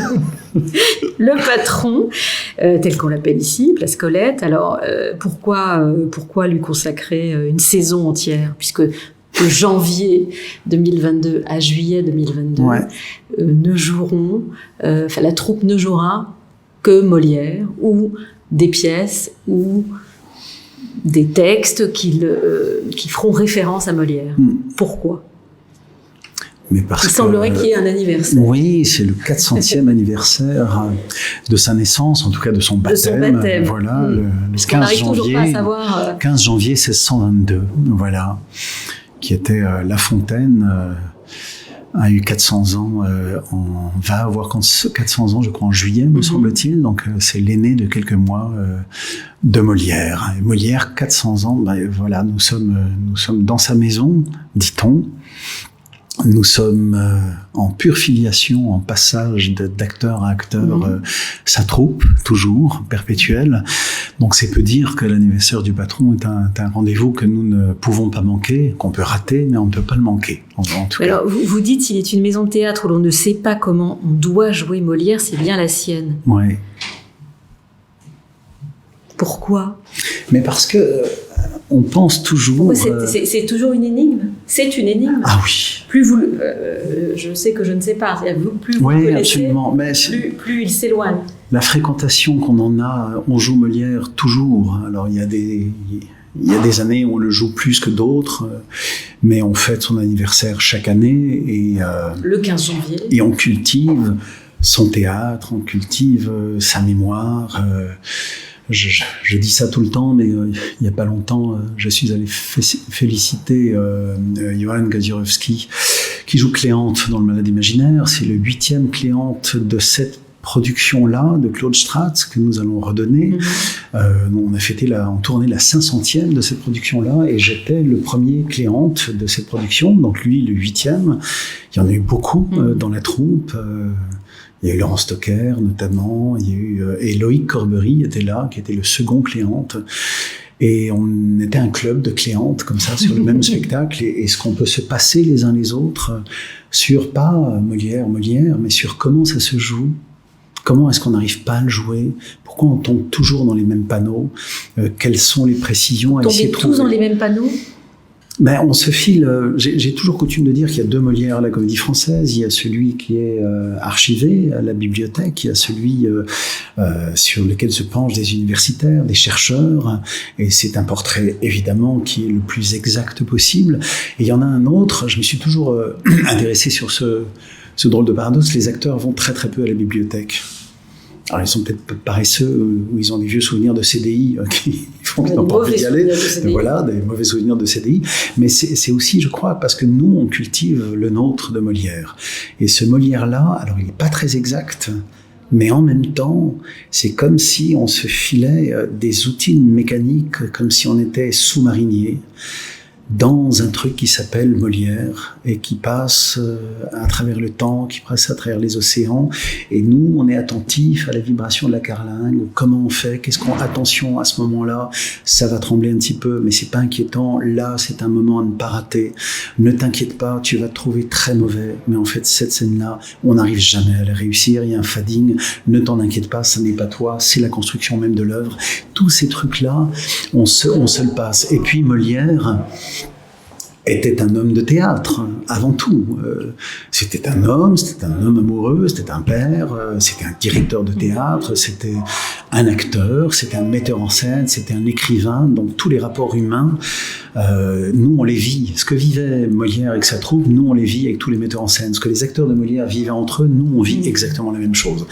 Le patron, tel qu'on l'appelle ici, Place Colette. Alors, pourquoi lui consacrer une saison entière, puisque de janvier 2022 à juillet 2022, la troupe ne jouera que Molière, ou des pièces, ou des textes qui feront référence à Molière. Pourquoi ? Il semblerait qu'il y ait un anniversaire. Oui, c'est le 400e anniversaire de sa naissance, en tout cas de son baptême. Voilà, le 15 janvier, 15 janvier 1622. Voilà. Qui était La Fontaine, a eu 400 ans, va avoir 400 ans, je crois, en juillet, me semble-t-il. Donc, c'est l'aîné de quelques mois de Molière. Et Molière, 400 ans, voilà, nous sommes dans sa maison, dit-on. Nous sommes en pure filiation, en passage d'acteur à acteur, sa troupe, toujours, perpétuelle. Donc c'est peu dire que l'anniversaire du patron est un rendez-vous que nous ne pouvons pas manquer, qu'on peut rater, mais on ne peut pas le manquer. En tout cas. Alors vous dites, s'il est une maison de théâtre où l'on ne sait pas comment on doit jouer Molière, c'est bien la sienne. Oui. Pourquoi ? Mais parce que on pense toujours... C'est toujours une énigme. C'est une énigme. Ah oui. Plus vous... je sais que je ne sais pas. Plus vous connaissez, absolument. Mais plus il s'éloigne. La fréquentation qu'on en a, on joue Molière toujours. Alors il y a des années où on le joue plus que d'autres, mais on fête son anniversaire chaque année. Et, le 15 janvier. Et on cultive son théâtre, on cultive sa mémoire. Je dis ça tout le temps, mais il n'y a pas longtemps, je suis allé féliciter Johann Gazirovski, qui joue Cléante dans Le Malade imaginaire. C'est le 8e Cléante de cette production-là, de Claude Stratz, que nous allons redonner. On tournait la 500e de cette production-là, et j'étais le premier Cléante de cette production, donc lui, le 8e. Il y en a eu beaucoup dans la troupe. Il y a eu Laurent Stocker, notamment. Il y a eu, et Loïc Corbery était là, qui était le second Cléante. Et on était un club de Cléantes, comme ça, sur le même spectacle. Et ce qu'on peut se passer les uns les autres sur, pas Molière, mais sur comment ça se joue. Comment est-ce qu'on n'arrive pas à le jouer? Pourquoi on tombe toujours dans les mêmes panneaux? Quelles sont les précisions à essayer de trouver? Tous dans les mêmes panneaux? Ben, on se file. J'ai toujours coutume de dire qu'il y a deux Molières à la Comédie Française. Il y a celui qui est archivé à la bibliothèque. Il y a celui sur lequel se penchent des universitaires, des chercheurs. Et c'est un portrait évidemment qui est le plus exact possible. Et il y en a un autre. Je me suis toujours intéressé sur ce drôle de paradoxe. Les acteurs vont très très peu à la bibliothèque. Alors, ils sont peut-être paresseux, ou ils ont des vieux souvenirs de CDI qui font qu'ils n'ont pas envie d'y aller. Voilà, des mauvais souvenirs de CDI. Mais c'est aussi, je crois, parce que nous, on cultive le nôtre de Molière. Et ce Molière-là, alors il n'est pas très exact, mais en même temps, c'est comme si on se filait des outils mécaniques, comme si on était sous-marinier dans un truc qui s'appelle Molière et qui passe à travers le temps, qui passe à travers les océans. Et nous, on est attentifs à la vibration de la carlingue. Comment on fait? Attention, à ce moment-là, ça va trembler un petit peu, mais c'est pas inquiétant. Là, c'est un moment à ne pas rater. Ne t'inquiète pas, tu vas te trouver très mauvais. Mais en fait, cette scène-là, on n'arrive jamais à la réussir. Il y a un fading. Ne t'en inquiète pas, ça n'est pas toi. C'est la construction même de l'œuvre. Tous ces trucs-là, on se le passe. Et puis, Molière était un homme de théâtre, avant tout. C'était un homme amoureux, c'était un père, c'était un directeur de théâtre, c'était un acteur, c'était un metteur en scène, c'était un écrivain. Donc tous les rapports humains, nous on les vit. Ce que vivait Molière avec sa troupe, nous on les vit avec tous les metteurs en scène. Ce que les acteurs de Molière vivaient entre eux, nous on vit exactement la même chose.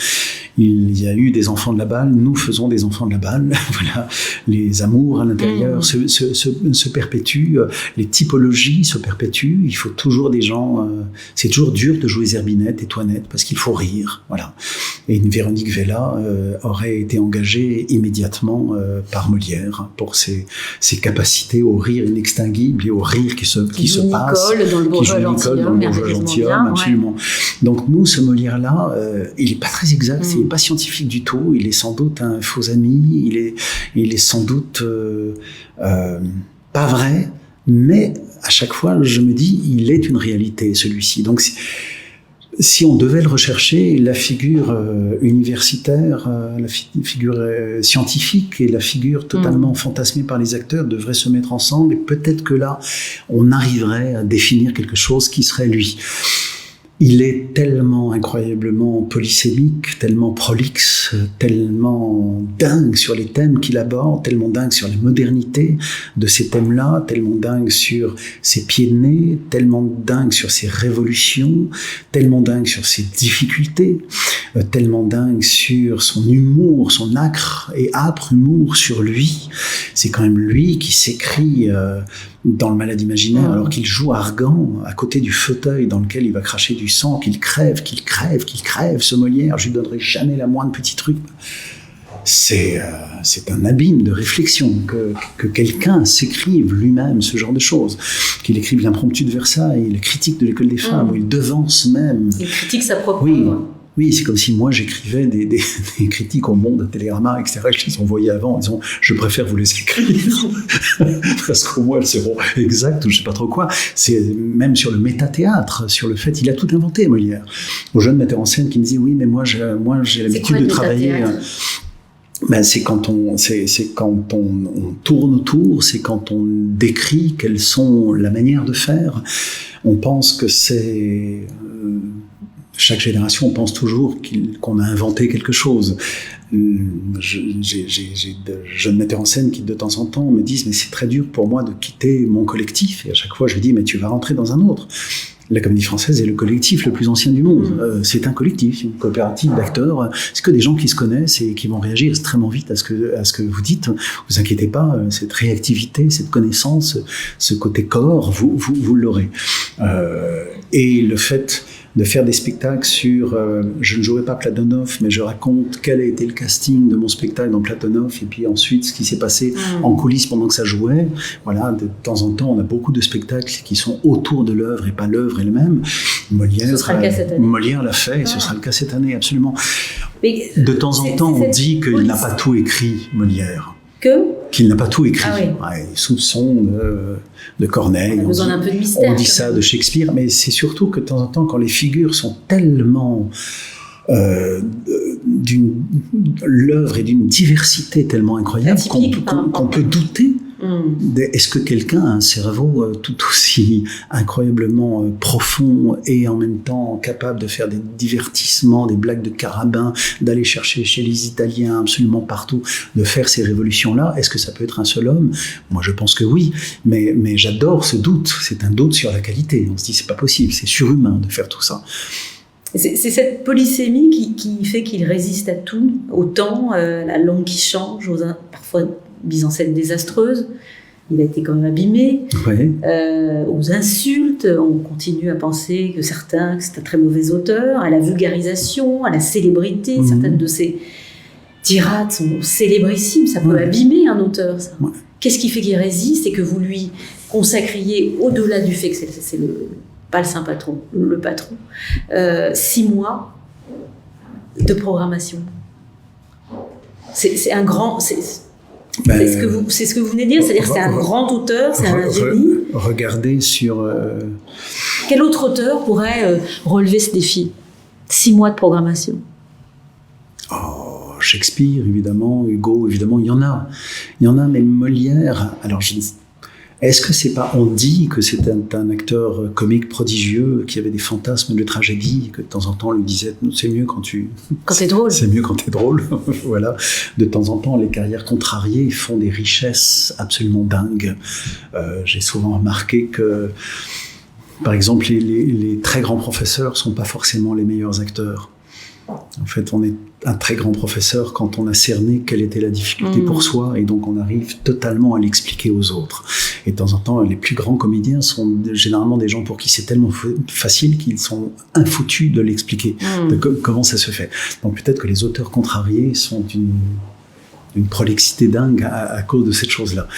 Il y a eu des enfants de la balle, nous faisons des enfants de la balle. Voilà, les amours à l'intérieur se perpétuent, les typologies se perpétuent. Il faut toujours des gens. C'est toujours dur de jouer Zerbinette et Toinette parce qu'il faut rire. Voilà. Et une Véronique Vella aurait été engagée immédiatement par Molière pour ses capacités au rire inextinguible et au rire qui se passe. Nicole dans le bourgeois gentilhomme, absolument. Ouais. Donc nous, ce Molière-là, il est pas très exact. Il n'est pas scientifique du tout, il est sans doute un faux ami, il est sans doute pas vrai, mais à chaque fois je me dis il est une réalité celui-ci. Donc si on devait le rechercher, la figure universitaire, la figure scientifique et la figure totalement fantasmée par les acteurs devraient se mettre ensemble et peut-être que là on arriverait à définir quelque chose qui serait lui. Il est tellement incroyablement polysémique, tellement prolixe, tellement dingue sur les thèmes qu'il aborde, tellement dingue sur la modernité de ces thèmes-là, tellement dingue sur ses pieds de nez, tellement dingue sur ses révolutions, tellement dingue sur ses difficultés, tellement dingue sur son humour, son acre et âpre humour sur lui. C'est quand même lui qui s'écrit dans Le Malade imaginaire, alors qu'il joue Argan à côté du fauteuil dans lequel il va cracher du sang, qu'il crève, ce Molière, je lui donnerai jamais la moindre petit truc. C'est un abîme de réflexion que quelqu'un s'écrive lui-même ce genre de choses, qu'il écrive l'impromptu de Versailles, le critique de l'école des femmes, où il devance même. Il critique sa propre œuvre. Oui, c'est comme si moi j'écrivais des critiques au Monde, Télérama, etc. Je les envoyais avant en disant je préfère vous laisser écrire parce qu'au moins elles seront exactes ou je sais pas trop quoi. C'est même sur le métathéâtre, sur le fait il a tout inventé Molière. Au jeune metteur en scène qui me dit oui mais moi j'ai l'habitude de travailler. Ben c'est quand on tourne autour, c'est quand on décrit quelles sont la manière de faire. On pense que c'est chaque génération, on pense toujours qu'on a inventé quelque chose. J'ai de jeunes metteurs en scène qui, de temps en temps, me disent « mais c'est très dur pour moi de quitter mon collectif ». Et à chaque fois, je lui dis « mais tu vas rentrer dans un autre ». La Comédie Française est le collectif le plus ancien du monde. C'est un collectif, une coopérative d'acteurs. C'est que des gens qui se connaissent et qui vont réagir extrêmement vite à ce que vous dites. Vous inquiétez pas, cette réactivité, cette connaissance, ce côté corps, vous l'aurez. Et le fait de faire des spectacles sur je ne jouerai pas Platonov, mais je raconte quel a été le casting de mon spectacle dans Platonov, et puis ensuite ce qui s'est passé en coulisses pendant que ça jouait. Voilà, de temps en temps, on a beaucoup de spectacles qui sont autour de l'œuvre et pas l'œuvre elle-même. Molière, ce sera le cas cette année. Molière l'a fait, et ce sera le cas cette année, absolument. Mais de temps en temps, on dit qu'il n'a pas tout écrit, Molière. Qu'il n'a pas tout écrit. Soupçon de Corneille. On a besoin d'un peu de mystère. On dit ça de Shakespeare, mais c'est surtout que de temps en temps, quand les figures sont tellement l'œuvre est d'une diversité tellement incroyable qu'on peut douter Est-ce que quelqu'un a un cerveau tout aussi incroyablement profond et en même temps capable de faire des divertissements, des blagues de carabin, d'aller chercher chez les Italiens absolument partout, de faire ces révolutions-là? Est-ce que ça peut être un seul homme? Moi, je pense que oui, mais j'adore ce doute. C'est un doute sur la qualité. On se dit, c'est pas possible, c'est surhumain de faire tout ça. C'est cette polysémie qui fait qu'il résiste à tout, au temps, la langue qui change, parfois mise en scène désastreuse. Il a été quand même abîmé, aux insultes. On continue à penser que c'est un très mauvais auteur, à la vulgarisation, à la célébrité. Certaines de ses tirades sont célébrissimes. Ça peut abîmer un auteur, ça. Qu'est-ce qui fait qu'il résiste et que vous lui consacriez, au-delà du fait que c'est pas le saint patron, le patron, 6 mois de programmation? C'est un grand... C'est ce que vous venez de dire, c'est-à-dire que c'est un grand auteur, c'est un génie. Regardez sur... Quel autre auteur pourrait relever ce défi? 6 mois de programmation. Shakespeare, évidemment, Hugo, évidemment, il y en a, mais Molière, alors est-ce que c'est pas, on dit que c'est un acteur comique prodigieux qui avait des fantasmes de tragédie, que de temps en temps on lui disait c'est mieux quand t'es drôle. C'est mieux quand t'es drôle. Voilà. De temps en temps, les carrières contrariées font des richesses absolument dingues. J'ai souvent remarqué que, par exemple, les très grands professeurs sont pas forcément les meilleurs acteurs. En fait, on est un très grand professeur quand on a cerné quelle était la difficulté pour soi, et donc on arrive totalement à l'expliquer aux autres. Et de temps en temps, les plus grands comédiens sont généralement des gens pour qui c'est tellement facile qu'ils sont infoutus de l'expliquer, de comment ça se fait. Donc peut-être que les auteurs contrariés sont une prolixité dingue à cause de cette chose-là.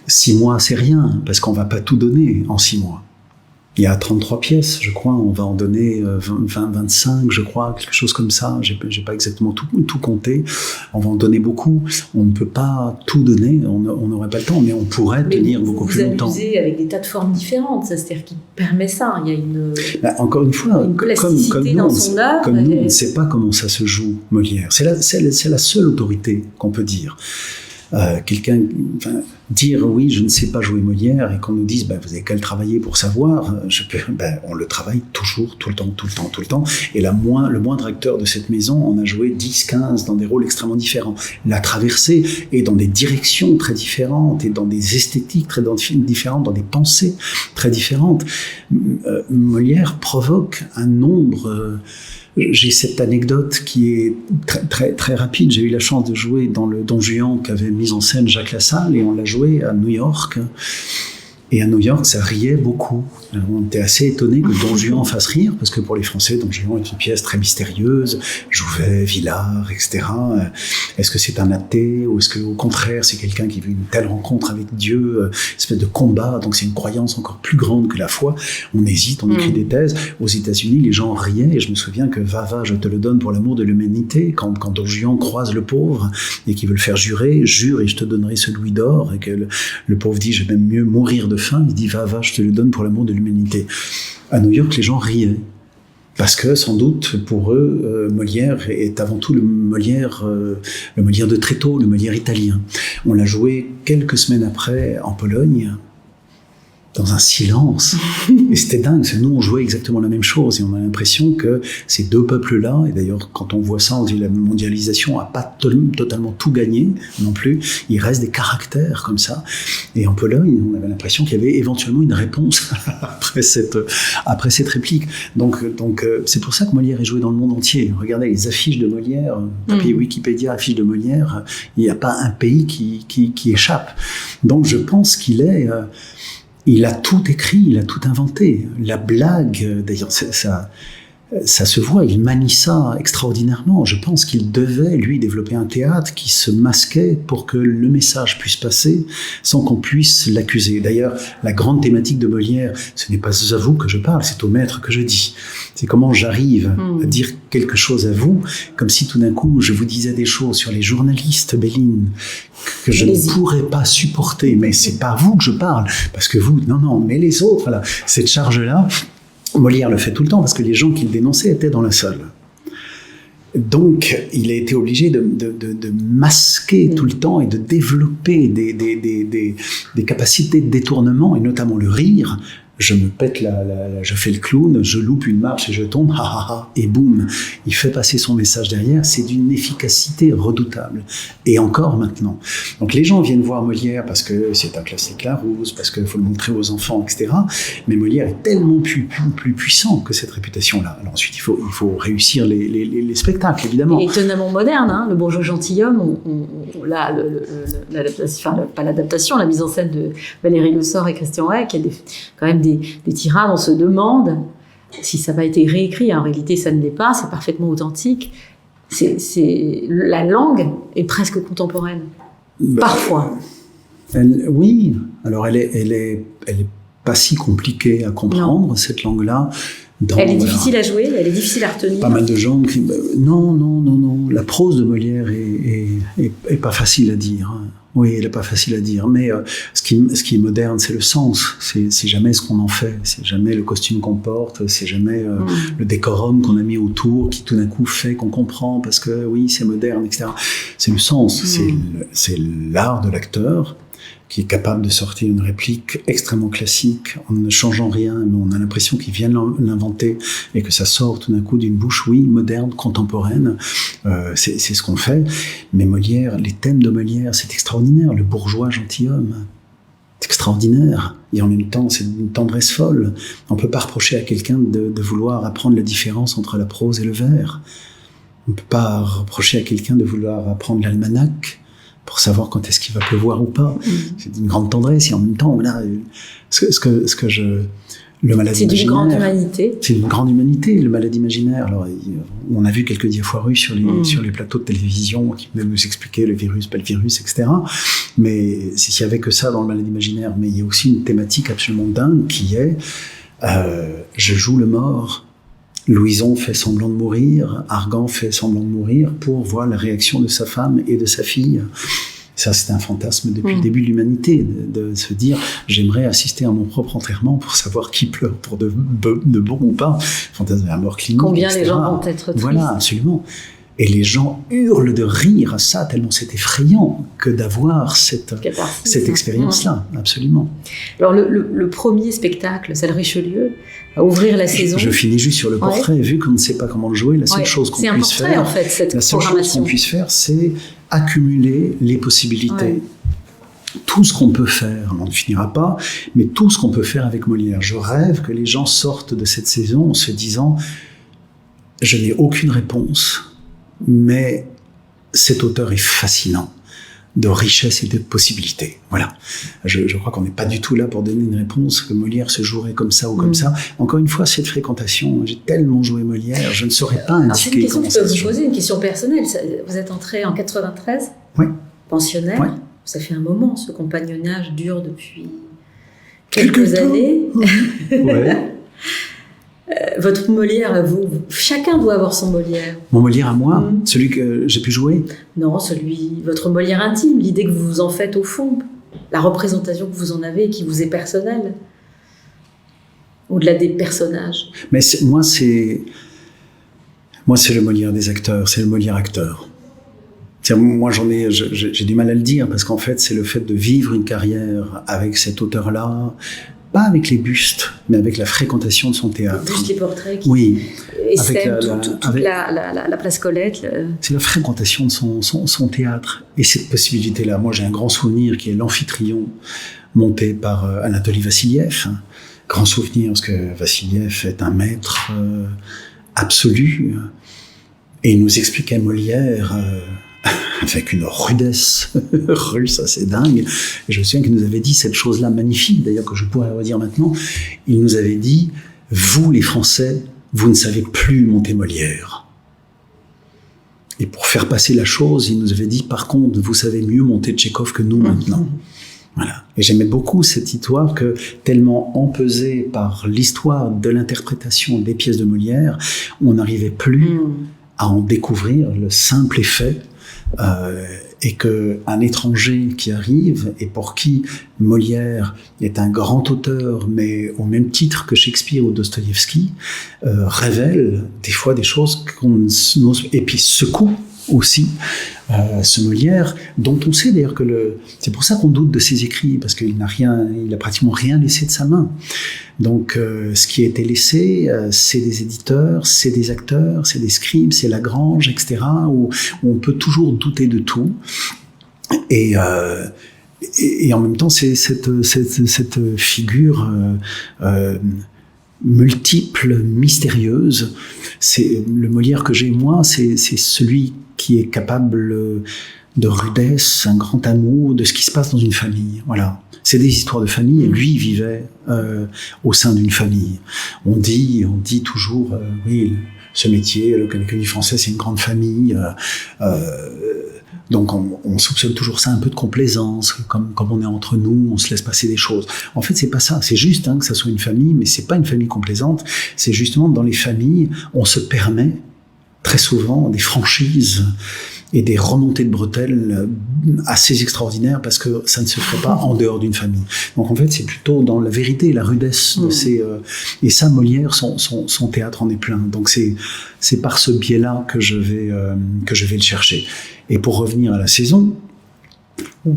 6 mois, c'est rien, parce qu'on va pas tout donner en 6 mois. Il y a 33 pièces, je crois, on va en donner 25, je crois, quelque chose comme ça. J'ai pas exactement tout compté. On va en donner beaucoup. On ne peut pas tout donner, on n'aurait pas le temps, mais on pourrait tenir beaucoup plus longtemps. Vous amusez avec des tas de formes différentes, c'est-à-dire qu'il permet ça. Il y a une, encore une fois, une plasticité dans son œuvre. Comme nous, on ne sait pas comment ça se joue, Molière. C'est la seule autorité qu'on peut dire. Dire oui, je ne sais pas jouer Molière, et qu'on nous dise vous avez qu'à le travailler pour savoir, on le travaille toujours, tout le temps. Et le moindre acteur de cette maison en a joué 10, 15 dans des rôles extrêmement différents. L'a traversé, et dans des directions très différentes, et dans des esthétiques très différentes, dans des pensées très différentes. Molière provoque un nombre... J'ai cette anecdote qui est très, très, très rapide. J'ai eu la chance de jouer dans le Don Juan qu'avait mis en scène Jacques Lassalle, et on l'a joué à New York. Et à New York, ça riait beaucoup. On était assez étonnés que Don Juan fasse rire, parce que pour les Français, Don Juan est une pièce très mystérieuse. Jouvet, Villard, etc. Est-ce que c'est un athée, ou est-ce qu'au contraire, c'est quelqu'un qui veut une telle rencontre avec Dieu, une espèce de combat, donc c'est une croyance encore plus grande que la foi. On hésite, on écrit des thèses. Aux États-Unis, les gens riaient, et je me souviens que va, je te le donne pour l'amour de l'humanité, quand Don Juan croise le pauvre, et qu'il veut le faire jurer, jure et je te donnerai ce louis d'or, et que le pauvre dit, j'ai même mieux mourir de faim, il dit va, je te le donne pour l'amour de l'humanité. À New York, les gens riaient. Parce que, sans doute, pour eux, Molière est avant tout le Molière de Tréteau, le Molière italien. On l'a joué quelques semaines après en Pologne, dans un silence. Et c'était dingue, parce que nous, on jouait exactement la même chose, et on a l'impression que ces deux peuples-là, et d'ailleurs, quand on voit ça, on dit la mondialisation n'a pas totalement tout gagné non plus, il reste des caractères comme ça. Et en Pologne, on avait l'impression qu'il y avait éventuellement une réponse après cette réplique. Donc, c'est pour ça que Molière est joué dans le monde entier. Regardez les affiches de Molière, tapez Wikipédia, affiches de Molière, il n'y a pas un pays qui échappe. Donc je pense qu'il est... il a tout écrit, il a tout inventé. La blague, d'ailleurs, ça se voit, il manie ça extraordinairement. Je pense qu'il devait, lui, développer un théâtre qui se masquait pour que le message puisse passer sans qu'on puisse l'accuser. D'ailleurs, la grande thématique de Molière, ce n'est pas à vous que je parle, c'est au maître que je dis. C'est comment j'arrive à dire quelque chose à vous, comme si tout d'un coup, je vous disais des choses sur les journalistes, Béline, que je ne pourrais pas supporter. Mais c'est pas à vous que je parle, parce que vous, non, mais les autres, voilà, cette charge-là, Molière le fait tout le temps, parce que les gens qui le dénonçaient étaient dans la salle. Donc, il a été obligé de masquer tout le temps et de développer des capacités de détournement, et notamment le rire. Je me pète je fais le clown, je loupe une marche et je tombe, ha ha ha, et boum, il fait passer son message derrière. C'est d'une efficacité redoutable. Et encore maintenant. Donc les gens viennent voir Molière parce que c'est un classique Larousse, parce qu'il faut le montrer aux enfants, etc. Mais Molière est tellement plus puissant que cette réputation-là. Alors ensuite, il faut réussir les spectacles, évidemment. Et étonnamment moderne, hein, le bourgeois gentilhomme, pas l'adaptation, la mise en scène de Valérie Le Sort et Christian Hec, il y a quand même des tirades, on se demande si ça va être réécrit. En réalité, ça ne l'est pas, c'est parfaitement authentique. La langue est presque contemporaine, parfois. Oui, alors elle est pas si compliquée à comprendre, cette langue-là. Elle est difficile à jouer, elle est difficile à retenir. Pas mal de gens qui... Non. La prose de Molière est pas facile à dire. Oui, elle est pas facile à dire. Mais ce qui est moderne, c'est le sens. C'est jamais ce qu'on en fait. C'est jamais le costume qu'on porte. C'est jamais le décorum qu'on a mis autour qui tout d'un coup fait qu'on comprend parce que oui, c'est moderne, etc. C'est le sens. C'est l'art de l'acteur qui est capable de sortir une réplique extrêmement classique en ne changeant rien, mais on a l'impression qu'il vient l'inventer et que ça sort tout d'un coup d'une bouche, oui, moderne, contemporaine. C'est ce qu'on fait. Mais Molière, les thèmes de Molière, c'est extraordinaire. Le bourgeois gentilhomme, c'est extraordinaire. Et en même temps, c'est une tendresse folle. On ne peut pas reprocher à quelqu'un de vouloir apprendre la différence entre la prose et le vers. On ne peut pas reprocher à quelqu'un de vouloir apprendre l'almanach pour savoir quand est-ce qu'il va pleuvoir ou pas. C'est d'une grande tendresse, et en même temps, voilà, le malade c'est imaginaire. d'une grande humanité. C'est une grande humanité, le malade imaginaire. Alors, on a vu quelques diafoirus sur les plateaux de télévision qui venaient nous expliquer le virus, pas le virus, etc. Mais s'il y avait que ça dans le malade imaginaire, mais il y a aussi une thématique absolument dingue qui est je joue le mort. Louison fait semblant de mourir, Argan fait semblant de mourir pour voir la réaction de sa femme et de sa fille. Ça, c'est un fantasme depuis le début de l'humanité, de se dire « j'aimerais assister à mon propre enterrement pour savoir qui pleure pour de bon ou pas ». Fantasme de la mort clinique, combien etc. les gens vont être tristes. Voilà, absolument. Et les gens hurlent de rire à ça, tellement c'est effrayant que d'avoir cette expérience-là, absolument. Alors le premier spectacle, c'est le Richelieu, à ouvrir la saison. Je finis juste sur le portrait, vu qu'on ne sait pas comment le jouer, la seule chose qu'on puisse faire, en fait, cette la seule chose qu'on puisse faire, c'est accumuler les possibilités. Ouais. Tout ce qu'on peut faire, on ne finira pas, mais tout ce qu'on peut faire avec Molière. Je rêve que les gens sortent de cette saison en se disant « je n'ai aucune réponse ». Mais cet auteur est fascinant, de richesse et de possibilités. Voilà. Je crois qu'on n'est pas du tout là pour donner une réponse, que Molière se jouerait comme ça ou comme ça. Encore une fois, cette fréquentation, j'ai tellement joué Molière, je ne saurais pas indiquer comment ça se joue. C'est une question que je peux vous poser, une question personnelle. Vous êtes entré en 93, pensionnaire. Ouais. Ça fait un moment, ce compagnonnage dure depuis quelques années. Ouais. Votre Molière, chacun doit avoir son Molière. Mon Molière à moi, celui que j'ai pu jouer? Non, votre Molière intime, l'idée que vous vous en faites au fond, la représentation que vous en avez et qui vous est personnelle, au-delà des personnages. Mais moi, c'est le Molière des acteurs, c'est le Molière acteur. Moi, j'ai du mal à le dire, parce qu'en fait, c'est le fait de vivre une carrière avec cet auteur-là, pas avec les bustes, mais avec la fréquentation de son théâtre. Les bustes, les portraits qui avec toute la place Colette. C'est la fréquentation de son théâtre. Et cette possibilité-là, moi j'ai un grand souvenir qui est l'Amphitryon, monté par Anatoly Vassiliev. Grand souvenir, parce que Vassiliev est un maître absolu. Et il nous expliquait Molière... avec une rudesse russe assez dingue. Et je me souviens qu'il nous avait dit cette chose-là magnifique, d'ailleurs que je pourrais redire maintenant. Il nous avait dit « Vous, les Français, vous ne savez plus monter Molière ». Et pour faire passer la chose, il nous avait dit « Par contre, vous savez mieux monter Tchekhov que nous maintenant ». Voilà. Et j'aimais beaucoup cette histoire que, tellement empesée par l'histoire de l'interprétation des pièces de Molière, on n'arrivait plus à en découvrir le simple effet et qu'un étranger qui arrive et pour qui Molière est un grand auteur, mais au même titre que Shakespeare ou Dostoïevski, révèle des fois des choses qu'on n'ose, et puis secoue aussi ce Molière, dont on sait d'ailleurs que c'est pour ça qu'on doute de ses écrits, parce qu'il a pratiquement rien laissé de sa main. Donc ce qui a été laissé, c'est des éditeurs, c'est des acteurs, c'est des scribes, c'est Lagrange, etc., où on peut toujours douter de tout. Et en même temps, c'est cette figure multiple, mystérieuse. C'est le Molière que j'ai moi, c'est celui qui est capable de rudesse, un grand amour, de ce qui se passe dans une famille. Voilà. C'est des histoires de famille, et lui vivait au sein d'une famille. On dit toujours, oui, ce métier, le Comédie Française, c'est une grande famille. Donc on soupçonne toujours ça un peu de complaisance, comme on est entre nous, on se laisse passer des choses. En fait, c'est pas ça. C'est juste que ça soit une famille, mais c'est pas une famille complaisante. C'est justement dans les familles, on se permet très souvent des franchises et des remontées de bretelles assez extraordinaires parce que ça ne se ferait pas en dehors d'une famille. Donc en fait, c'est plutôt dans la vérité et la rudesse de ces... et ça, Molière, son théâtre en est plein. Donc c'est par ce biais-là que je vais le chercher. Et pour revenir à la saison,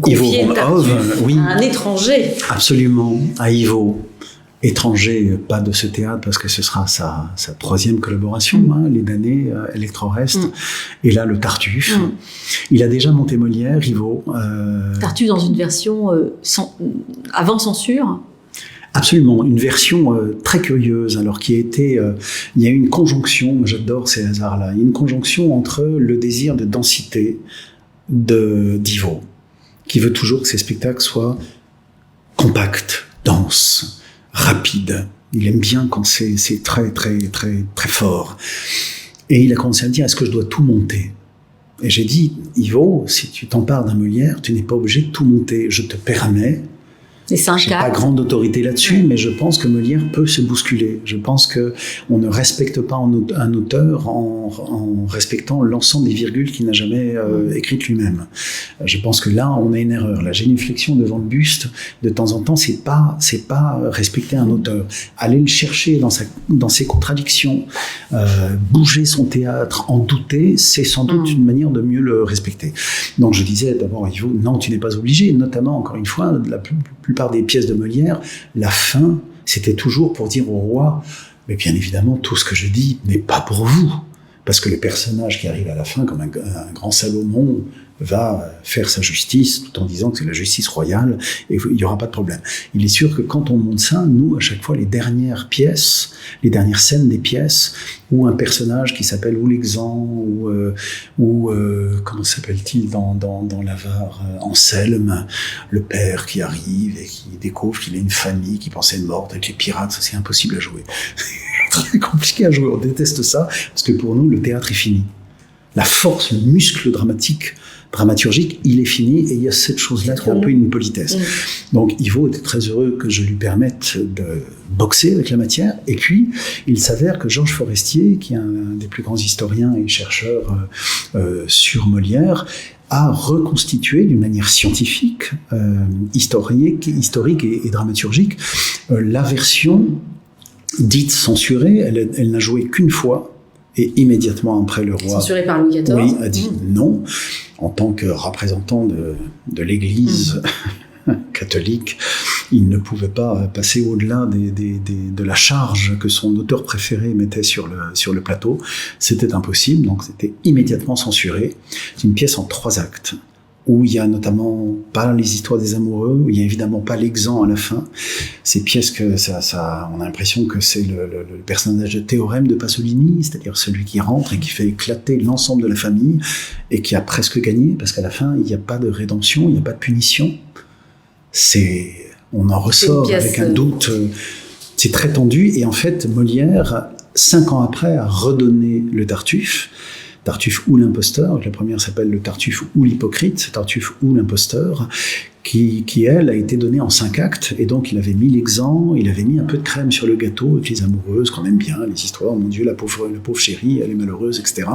Ivo Van-Hove, oui, à un étranger. Absolument, à Ivo. Étranger, pas de ce théâtre, parce que ce sera sa troisième collaboration, les damnés, Electro-Reste, et là le Tartuffe. Il a déjà monté Molière, Ivo. Tartuffe dans une version avant censure. Absolument, une version très curieuse, alors qui a été... il y a une conjonction, j'adore ces hasards-là, il y a une conjonction entre le désir de densité d'Ivo, qui veut toujours que ses spectacles soient compacts, denses, rapide. Il aime bien quand c'est très, très, très, très fort. Et il a commencé à me dire, est-ce que je dois tout monter? Et j'ai dit, Ivo, si tu t'empares d'un Molière, tu n'es pas obligé de tout monter. Je te permets. Et c'est un J'ai cas. pas grande autorité là-dessus, mais je pense que Molière peut se bousculer. Je pense que on ne respecte pas un auteur en respectant l'ensemble des virgules qu'il n'a jamais écrites lui-même. Je pense que là, on a une erreur. La génuflexion devant le buste, de temps en temps, c'est pas respecter un auteur. Aller le chercher dans ses contradictions, bouger son théâtre, en douter, c'est sans doute une manière de mieux le respecter. Donc je disais d'abord, Ivo, non, tu n'es pas obligé. Notamment, encore une fois, la plupart des pièces de Molière, la fin, c'était toujours pour dire au roi, mais bien évidemment, tout ce que je dis n'est pas pour vous. Parce que le personnage qui arrive à la fin, comme un grand Salomon, va faire sa justice, tout en disant que c'est la justice royale, et il n'y aura pas de problème. Il est sûr que quand on monte ça, nous, à chaque fois, les dernières pièces, les dernières scènes des pièces, où un personnage qui s'appelle Oulexan, ou comment s'appelle-t-il dans l'Avare, Anselme, le père qui arrive et qui découvre qu'il a une famille qui pensait morte avec les pirates, ça c'est impossible à jouer. Très compliqué à jouer, on déteste ça, parce que pour nous, le théâtre est fini. La force, le muscle dramaturgique, il est fini, et il y a cette chose-là qui est un peu une politesse. Donc Ivo était très heureux que je lui permette de boxer avec la matière, et puis il s'avère que Georges Forestier, qui est un des plus grands historiens et chercheurs sur Molière, a reconstitué d'une manière scientifique, historique et dramaturgique, la version dite censurée. Elle n'a joué qu'une fois, et immédiatement après, le roi, censuré par Louis XIV, oui, a dit non, en tant que représentant de l'Église catholique. Il ne pouvait pas passer au-delà de la charge que son auteur préféré mettait sur le plateau. C'était impossible, donc c'était immédiatement censuré. C'est une pièce en 3 actes, où il y a notamment pas les histoires des amoureux, où il y a évidemment pas l'exempt à la fin. Ces pièces que on a l'impression que c'est le personnage de Théorème de Pasolini, c'est-à-dire celui qui rentre et qui fait éclater l'ensemble de la famille, et qui a presque gagné, parce qu'à la fin, il n'y a pas de rédemption, il n'y a pas de punition. On en ressort avec un doute. C'est très tendu, et en fait, Molière, 5 ans après, a redonné le Tartuffe ou l'imposteur. La première s'appelle le Tartuffe ou l'hypocrite, Tartuffe ou l'imposteur, qui elle, a été donnée en 5 actes, et donc il avait mis l'exempt, il avait mis un peu de crème sur le gâteau avec les amoureuses qu'on aime bien, les histoires, mon Dieu, la pauvre chérie, elle est malheureuse, etc.,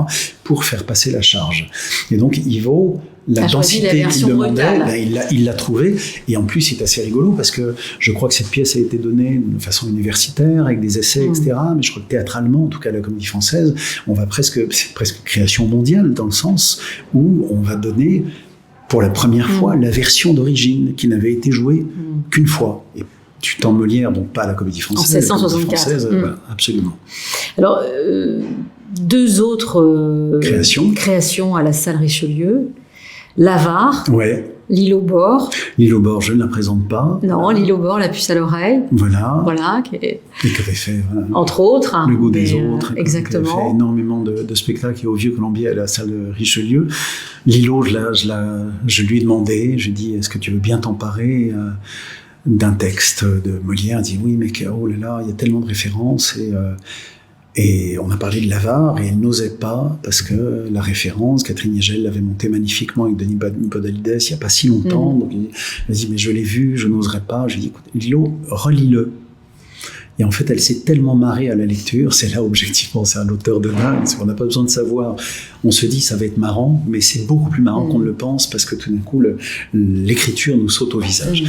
pour faire passer la charge. Et donc Ivo la densité qu'il demandait, il l'a trouvée. Et en plus, c'est assez rigolo parce que je crois que cette pièce a été donnée de façon universitaire, avec des essais, etc. Mais je crois que théâtralement, en tout cas à la Comédie Française, c'est presque création mondiale dans le sens où on va donner pour la première fois la version d'origine qui n'avait été jouée qu'une fois. Et du temps de Molière, donc pas à la Comédie Française. En 1664. Voilà, absolument. Alors, deux autres créations à la salle Richelieu. L'Avare, ouais. L'île au bord. L'île au bord, je ne la présente pas. Non, l'île au bord, la puce à l'oreille. Voilà. Et qui avait fait, entre autres. Le goût des autres. Exactement. Qui avait fait énormément de spectacles au Vieux Colombier à la salle Richelieu. L'îlot, je lui ai demandé, j'ai dit, est-ce que tu veux bien t'emparer d'un texte de Molière? Il dit, oui, mais oh là là, il y a tellement de références et on a parlé de l'Avare et elle n'osait pas parce que la référence, Catherine Hegel l'avait montée magnifiquement avec Denis Podalides il n'y a pas si longtemps. Donc elle dit, mais je l'ai vu, je n'oserais pas. Je lui ai dit, écoute, Lilo, relis-le. Et en fait, elle s'est tellement marrée à la lecture. C'est là, objectivement, c'est un auteur de dingue. On n'a pas besoin de savoir. On se dit, ça va être marrant, mais c'est beaucoup plus marrant qu'on ne le pense parce que tout d'un coup, l'écriture nous saute au visage.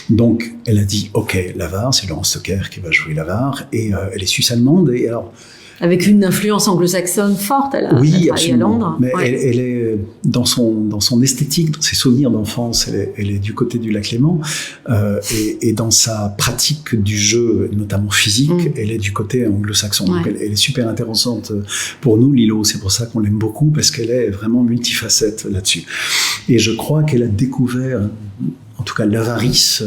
Donc, elle a dit, OK, l'Avare, c'est Laurence Stocker qui va jouer l'Avare. Et elle est suisse-allemande. Et alors, avec une influence anglo-saxonne forte, elle a travaillé à Londres. Mais elle est dans son esthétique, dans ses souvenirs d'enfance, elle est du côté du Lac Léman, et dans sa pratique du jeu, notamment physique, elle est du côté anglo-saxon. Donc elle est super intéressante pour nous, Lilo. C'est pour ça qu'on l'aime beaucoup, parce qu'elle est vraiment multifacette là-dessus. Et je crois qu'elle a découvert, en tout cas, l'avarice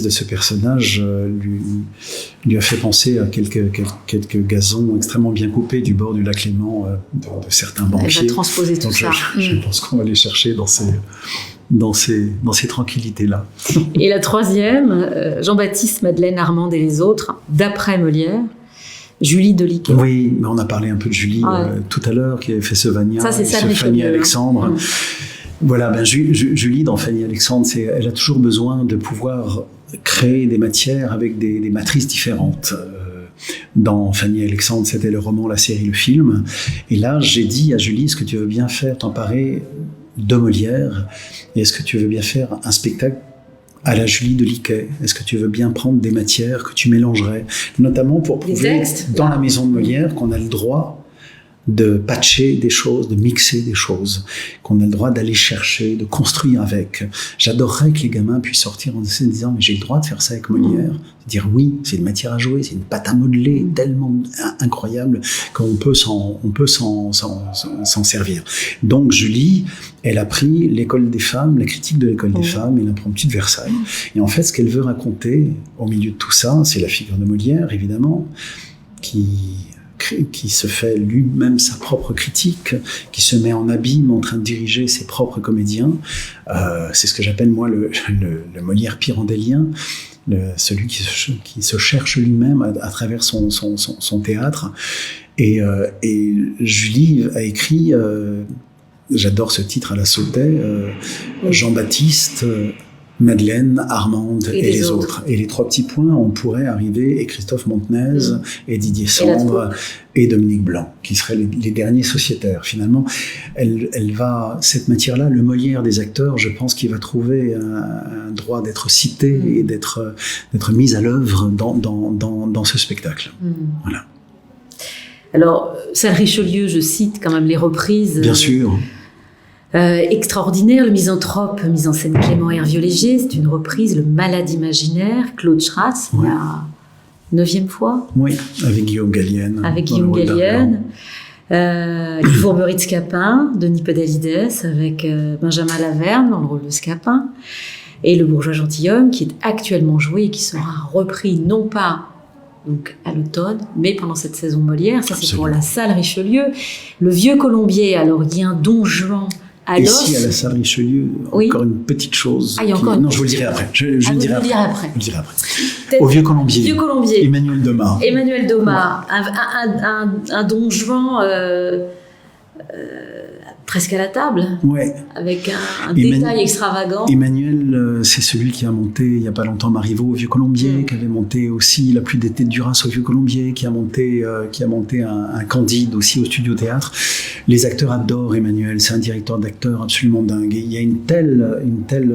de ce personnage lui a fait penser à quelques gazons extrêmement bien coupés du bord du Lac Léman de certains banquiers. Elle va transposer tout ça. Je pense qu'on va les chercher dans ces tranquillités-là. Et la troisième, Jean-Baptiste, Madeleine, Armande et les autres, d'après Molière, Julie de Liquet. Oui, mais on a parlé un peu de Julie tout à l'heure, qui avait fait ce Vania, ce Fanny Alexandre. Voilà, Julie, dans Fanny Alexandre, elle a toujours besoin de pouvoir créer des matières avec des matrices différentes. Dans Fanny Alexandre, c'était le roman, la série, le film. Et là, j'ai dit à Julie, est-ce que tu veux bien faire t'emparer de Molière? Et est-ce que tu veux bien faire un spectacle à la Julie de Liquet? Est-ce que tu veux bien prendre des matières que tu mélangerais? Notamment pour prouver dans la maison de Molière qu'on a le droit de patcher des choses, de mixer des choses, qu'on a le droit d'aller chercher, de construire avec. J'adorerais que les gamins puissent sortir en se disant, mais j'ai le droit de faire ça avec Molière. Dire oui, c'est une matière à jouer, c'est une pâte à modeler tellement incroyable qu'on peut s'en servir. Donc Julie, elle a pris l'école des femmes, la critique de l'école des femmes et l'impromptu de Versailles. Et en fait, ce qu'elle veut raconter au milieu de tout ça, c'est la figure de Molière, évidemment, qui se fait lui-même sa propre critique, qui se met en abîme en train de diriger ses propres comédiens. C'est ce que j'appelle, moi, le Molière pyrandélien, celui qui se cherche lui-même à travers son théâtre. Et Julie a écrit, j'adore ce titre à la Sautet, Jean-Baptiste, Madeleine, Armande et les autres. Et les trois petits points, on pourrait arriver, et Christophe Montenez, et Didier Sandre, et Dominique Blanc, qui seraient les derniers sociétaires. Finalement, cette matière-là, le Molière des acteurs, je pense qu'il va trouver un droit d'être cité et d'être mis à l'œuvre dans ce spectacle. Voilà. Alors, salle Richelieu, je cite quand même les reprises. Bien sûr. Extraordinaire, le misanthrope, mise en scène Clément Hervieux-Léger, c'est une reprise, le malade imaginaire, Claude Schratz, la 9e fois. Oui, avec Guillaume Gallienne. Les Fourberies de Scapin, Denis Podalides, avec Benjamin Laverne dans le rôle de Scapin, et Le bourgeois gentilhomme, qui est actuellement joué et qui sera repris non pas donc à l'automne, mais pendant cette saison Molière. Ça, c'est pour la salle Richelieu. Le Vieux Colombier, alors il y a un Don Juan à l'os. Ici, à la salle Richelieu, encore une petite chose. Non, je vous le dirai après. Je le dirai après. Au Vieux Colombier. Emmanuel Domar. Un Don Juan presque à la table, ouais. avec un détail extravagant. Emmanuel, c'est celui qui a monté il n'y a pas longtemps Marivaux au Vieux-Colombier, qui avait monté aussi La pluie d'été de Duras au Vieux-Colombier, qui a monté un Candide aussi au Studio Théâtre. Les acteurs adorent Emmanuel, c'est un directeur d'acteurs absolument dingue. Et il y a une telle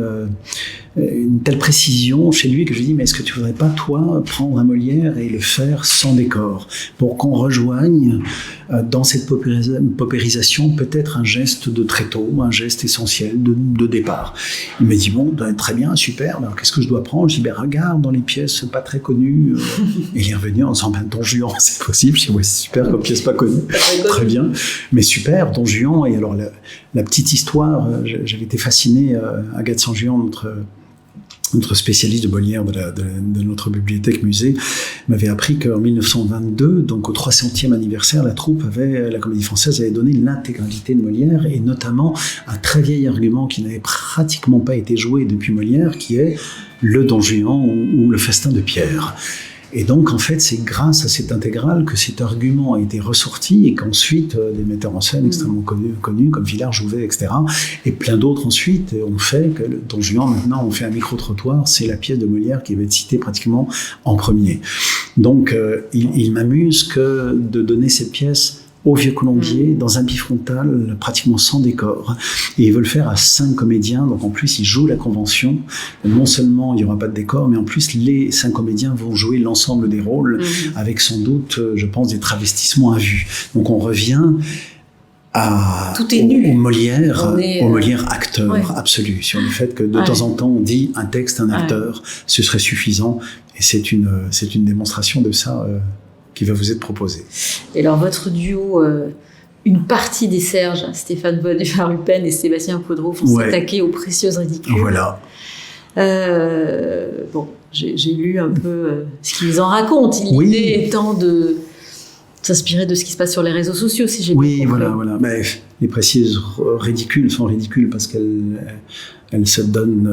précision chez lui que je dis, mais est-ce que tu voudrais pas, toi, prendre un Molière et le faire sans décor, pour qu'on rejoigne dans cette paupérisation peut-être un geste de tréteau, un geste essentiel de départ. Il m'a dit, bon, très bien, super, alors qu'est-ce que je dois prendre? Je dis, regarde dans les pièces pas très connues. Et il est revenu en disant, Don Juan, c'est possible. Je dis, ouais, c'est super comme pièce pas connue. Très bien, mais super, Don Juan. Et alors la petite histoire, j'avais été fasciné, Agathe Sanjuan, notre spécialiste de Molière de notre bibliothèque musée, m'avait appris qu'en 1922, donc au 300e anniversaire, la Comédie Française avait donné l'intégralité de Molière, et notamment un très vieil argument qui n'avait pratiquement pas été joué depuis Molière, qui est le Don Juan ou le Festin de Pierre. Et donc, en fait, c'est grâce à cette intégrale que cet argument a été ressorti et qu'ensuite, des metteurs en scène extrêmement connus comme Villard, Jouvet, etc., et plein d'autres ensuite, ont fait que le Don Juan, maintenant, on fait un micro-trottoir, c'est la pièce de Molière qui va être citée pratiquement en premier. Donc, il m'amuse que de donner cette pièce au Vieux-Colombier, dans un bifrontal, pratiquement sans décor. Et ils veulent faire à 5 comédiens, donc en plus ils jouent la convention. Non seulement il n'y aura pas de décor, mais en plus les 5 comédiens vont jouer l'ensemble des rôles, avec sans doute, je pense, des travestissements à vue. Donc on revient au Molière acteur absolu, sur le fait que de temps en temps on dit un texte, un acteur, ce serait suffisant, et c'est une démonstration de ça qui va vous être proposé. Et alors votre duo, une partie des Serges, Stéphane Bonnevar-Rupen et Sébastien Podreau, vont s'attaquer aux précieuses ridicules. Voilà. Bon, j'ai lu un peu ce qu'ils en racontent. L'idée étant de s'inspirer de ce qui se passe sur les réseaux sociaux, si j'ai bien compris. Voilà. Mais les précieuses ridicules sont ridicules parce qu'elles se donnent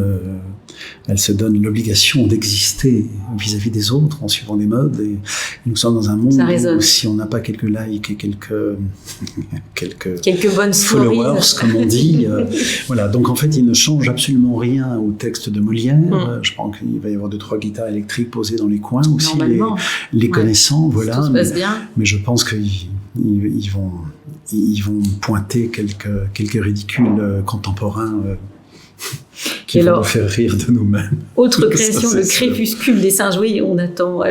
l'obligation d'exister vis-à-vis des autres en suivant des modes, et nous sommes dans un monde où si on n'a pas quelques likes et quelques bonnes followers, comme on dit, voilà. Donc en fait, il ne change absolument rien au texte de Molière. Je pense qu'il va y avoir 2-3 guitares électriques posées dans les coins aussi, les connaissants, voilà. Tout se passe bien. Mais je pense qu'ils vont pointer quelques ridicules contemporains qui vont nous faire rire de nous-mêmes. Autre création, le Crépuscule des singes. Oui, on attend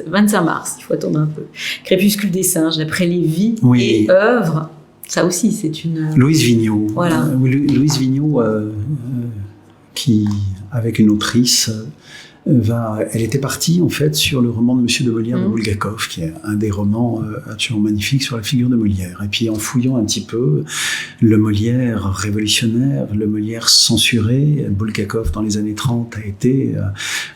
25 mars, il faut attendre un peu. Crépuscule des singes, d'après les vies et œuvres. Ça aussi, c'est une... Louise Vigneault. Voilà. Louise Vigneault, qui, avec une autrice... elle était partie en fait sur le roman de Monsieur de Molière de Bulgakov, qui est un des romans absolument magnifiques sur la figure de Molière. Et puis en fouillant un petit peu, le Molière révolutionnaire, le Molière censuré, Bulgakov dans les années 30 a été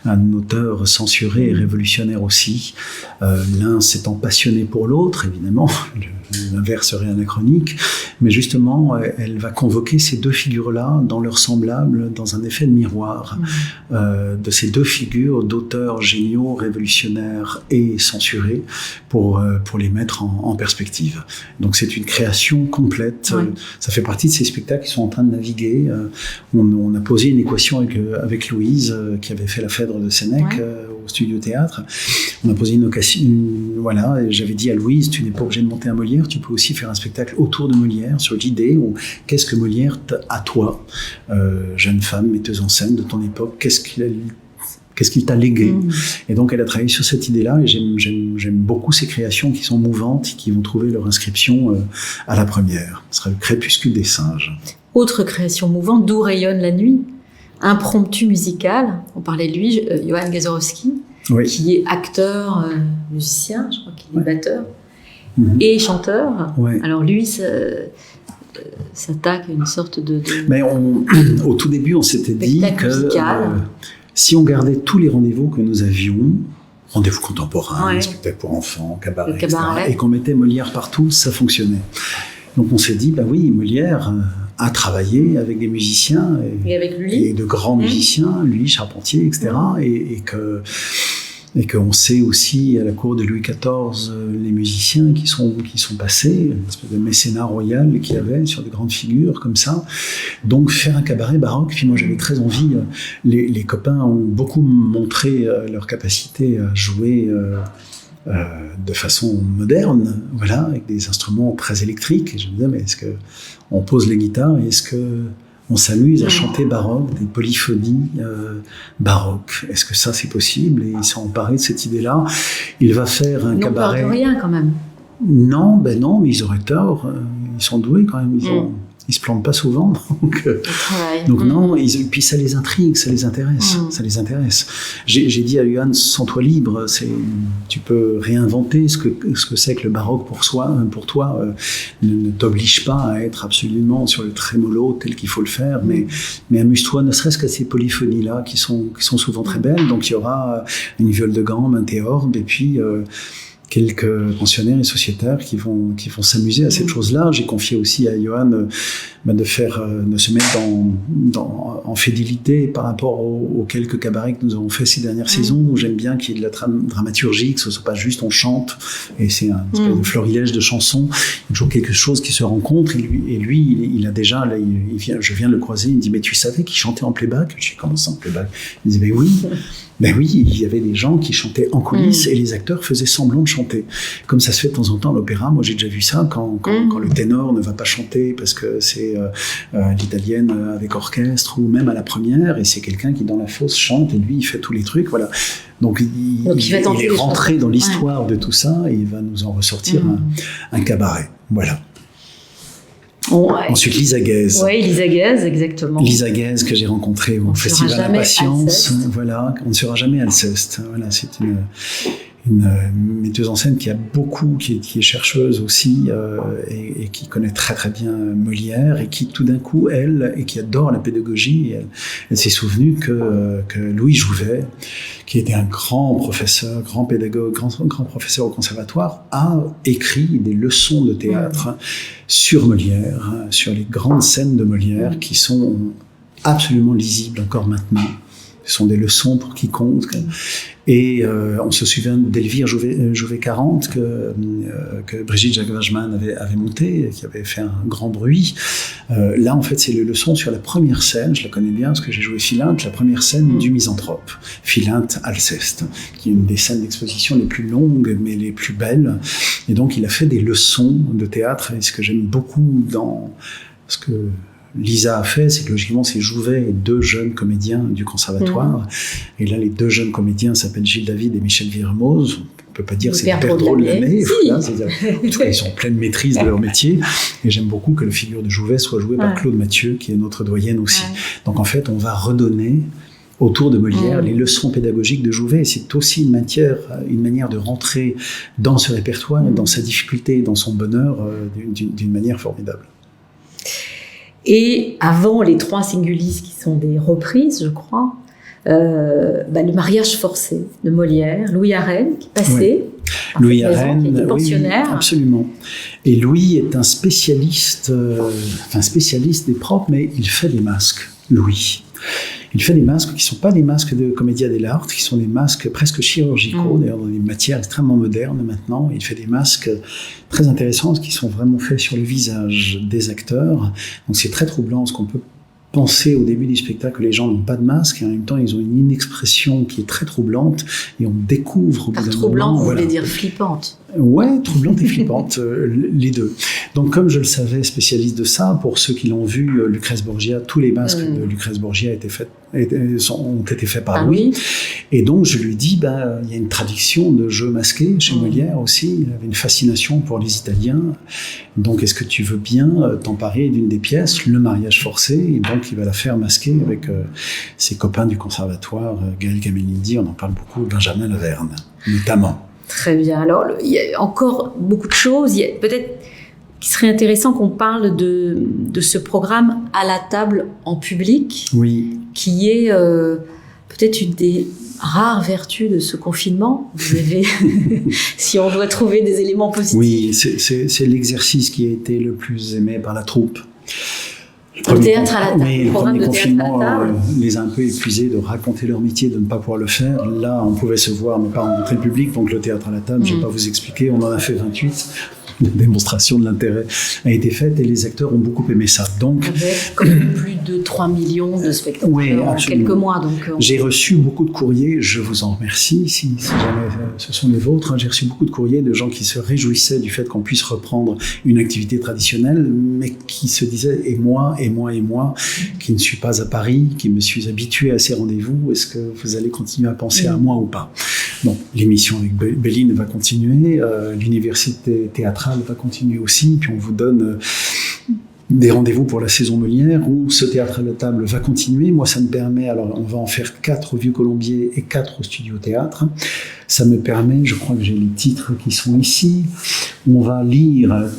un auteur censuré et révolutionnaire aussi. L'un s'étant passionné pour l'autre, évidemment, l'inverse serait anachronique, mais justement, elle va convoquer ces deux figures-là dans leur semblable, dans un effet de miroir de ces deux figures d'auteurs géniaux, révolutionnaires et censurés pour les mettre en perspective. Donc c'est une création complète. Ça fait partie de ces spectacles qui sont en train de naviguer. On a posé une équation avec Louise, qui avait fait la Phèdre de Sénèque au Studio Théâtre. On a posé une équation, voilà, et j'avais dit à Louise, tu n'es pas obligé de monter un Molière, tu peux aussi faire un spectacle autour de Molière, sur l'idée où qu'est-ce que Molière à toi, jeune femme, metteuse en scène de ton époque, qu'est-ce qu'il t'a légué. Et donc elle a travaillé sur cette idée-là, et j'aime beaucoup ces créations qui sont mouvantes et qui vont trouver leur inscription à la première. Ce sera le Crépuscule des singes. Autre création mouvante, D'où rayonne la nuit, impromptu musical, on parlait de lui, Johann Gazorowski, qui est acteur, musicien, je crois qu'il est batteur, et chanteur. Alors lui, s'attaque à une sorte de... Mais au tout début, on s'était dit que... si on gardait tous les rendez-vous que nous avions, rendez-vous contemporains, spectacle pour enfants, cabaret, etc., et qu'on mettait Molière partout, ça fonctionnait. Donc on s'est dit, Molière a travaillé avec des musiciens et avec lui, et de grands musiciens, lui, Charpentier, etc., et Et qu'on sait aussi à la cour de Louis XIV les musiciens qui sont passés, une espèce de mécénat royal qu'il y avait sur des grandes figures comme ça. Donc faire un cabaret baroque, puis moi j'avais très envie, les copains ont beaucoup montré leur capacité à jouer de façon moderne, voilà, avec des instruments très électriques. Et je me disais, mais est-ce qu'on pose les guitares et est-ce qu'on s'amuse à chanter baroque, des polyphonies baroques? Est-ce que ça c'est possible? Et ils s'est emparé de cette idée-là. Il va faire un cabaret. Ils n'ont peur de rien quand même. Non, mais ils auraient tort. Ils sont doués quand même. Ils se plantent pas souvent, donc non. Puis ça les intrigue, ça les intéresse, ça les intéresse. J'ai dit à Johan, sens-toi libre. Tu peux réinventer ce que c'est que le baroque pour toi. Ne t'oblige pas à être absolument sur le trémolo tel qu'il faut le faire, mais amuse-toi, ne serait-ce qu'à ces polyphonies-là qui sont souvent très belles. Donc il y aura une viole de gambe, un théorbe, et puis quelques pensionnaires et sociétaires qui vont s'amuser à cette chose-là. J'ai confié aussi à Johan de se mettre en fidélité par rapport aux quelques cabarets que nous avons fait ces dernières saisons, où j'aime bien qu'il y ait de la dramaturgie, que ce soit pas juste on chante et c'est un espèce de florilège de chansons. Il y a toujours quelque chose qui se rencontre, et lui il a déjà, là, je viens de le croiser, il me dit, mais tu savais qu'il chantait en playback? Je dis, comment ça en playback? Il me dit, mais oui. Ben oui, il y avait des gens qui chantaient en coulisses et les acteurs faisaient semblant de chanter. Comme ça se fait de temps en temps à l'opéra. Moi, j'ai déjà vu ça quand le ténor ne va pas chanter parce que c'est l'italienne avec orchestre, ou même à la première, et c'est quelqu'un qui dans la fosse chante et lui il fait tous les trucs, voilà. Donc il est rentré dans l'histoire de tout ça et il va nous en ressortir un cabaret. Voilà. Ensuite, Lisa Guèze. Oui, Lisa Guèze, exactement. Lisa Guèze que j'ai rencontrée au Festival Impatience. Voilà, on ne sera jamais Alceste. Voilà, c'est une metteuse en scène qui est chercheuse aussi et qui connaît très très bien Molière, et qui tout d'un coup, et qui adore la pédagogie, elle s'est souvenue que Louis Jouvet, qui était un grand professeur, grand pédagogue, grand professeur au conservatoire, a écrit des leçons de théâtre sur Molière, sur les grandes scènes de Molière, qui sont absolument lisibles encore maintenant. Ce sont des leçons pour quiconque. Et on se souvient d'Elvire Jouvet 40 que Brigitte Jacques-Wageman avait monté, qui avait fait un grand bruit. Là, en fait, c'est les leçons sur la première scène. Je la connais bien parce que j'ai joué Philinte, la première scène du Misanthrope. Philinte Alceste, qui est une des scènes d'exposition les plus longues, mais les plus belles. Et donc, il a fait des leçons de théâtre. Et ce que j'aime beaucoup dans ce que Lisa a fait, c'est que logiquement, c'est Jouvet et deux jeunes comédiens du conservatoire. Et là, les deux jeunes comédiens s'appellent Gilles David et Michel Villermoz. On ne peut pas dire que c'est Perdreau de l'année. Voilà, en tout cas, ils sont en pleine maîtrise de leur métier. Et j'aime beaucoup que la figure de Jouvet soit jouée par Claude Mathieu, qui est notre doyenne aussi. Donc en fait, on va redonner autour de Molière les leçons pédagogiques de Jouvet. Et c'est aussi une manière de rentrer dans ce répertoire, dans sa difficulté, dans son bonheur, d'une manière formidable. Et avant les trois Singulis, qui sont des reprises, je crois, le mariage forcé de Molière, Louis Arène, qui passait, Louis Arène, qui était pensionnaire. Oui, absolument. Et Louis est un spécialiste des propres, mais il fait des masques, Louis. Il fait des masques qui ne sont pas des masques de commedia dell'arte, qui sont des masques presque chirurgicaux, d'ailleurs dans des matières extrêmement modernes maintenant. Il fait des masques très intéressants qui sont vraiment faits sur le visage des acteurs. Donc c'est très troublant, parce qu'on peut penser au début du spectacle que les gens n'ont pas de masque, et en même temps ils ont une inexpression qui est très troublante, et on découvre au bout d'un moment... Troublante, vous voulez dire flippante? Ouais, troublante et flippante, les deux. Donc comme je le savais, spécialiste de ça, pour ceux qui l'ont vu, Lucrèce Borgia, tous les masques de Lucrèce Borgia ont été faits par Louis. Et donc je lui dis, il y a une tradition de jeu masqué chez Molière aussi, il avait une fascination pour les Italiens, donc est-ce que tu veux bien t'emparer d'une des pièces, le mariage forcé, et donc il va la faire masquer avec ses copains du conservatoire, Gaël Gamelindi, on en parle beaucoup, Benjamin Laverne, notamment. Très bien. Alors, il y a encore beaucoup de choses. Il y a peut-être qu'il serait intéressant qu'on parle de ce programme à la table en public, qui est peut-être une des rares vertus de ce confinement. Vous avez, si on doit trouver des éléments positifs. Oui, c'est l'exercice qui a été le plus aimé par la troupe. Le théâtre à la table. Oui, le premier confinement les a un peu épuisés de raconter leur métier, de ne pas pouvoir le faire. Là, on pouvait se voir, mais pas rencontrer le public. Donc le théâtre à la table, je ne vais pas vous expliquer, on en a fait 28. La démonstration de l'intérêt a été faite et les acteurs ont beaucoup aimé ça. Donc, avec comme plus de 3 millions de spectateurs en quelques mois. Donc, j'ai reçu beaucoup de courriers, je vous en remercie, si jamais ce sont les vôtres. J'ai reçu beaucoup de courriers de gens qui se réjouissaient du fait qu'on puisse reprendre une activité traditionnelle, mais qui se disaient, et moi, qui ne suis pas à Paris, qui me suis habitué à ces rendez-vous, est-ce que vous allez continuer à penser à moi ou pas? Bon, l'émission avec Béline va continuer, l'université théâtrale va continuer aussi, puis on vous donne des rendez-vous pour la saison Molière où ce théâtre à la table va continuer. Moi, ça me permet, alors on va en faire 4 au Vieux-Colombier et 4 au Studio Théâtre. Ça me permet, je crois que j'ai les titres qui sont ici, on va lire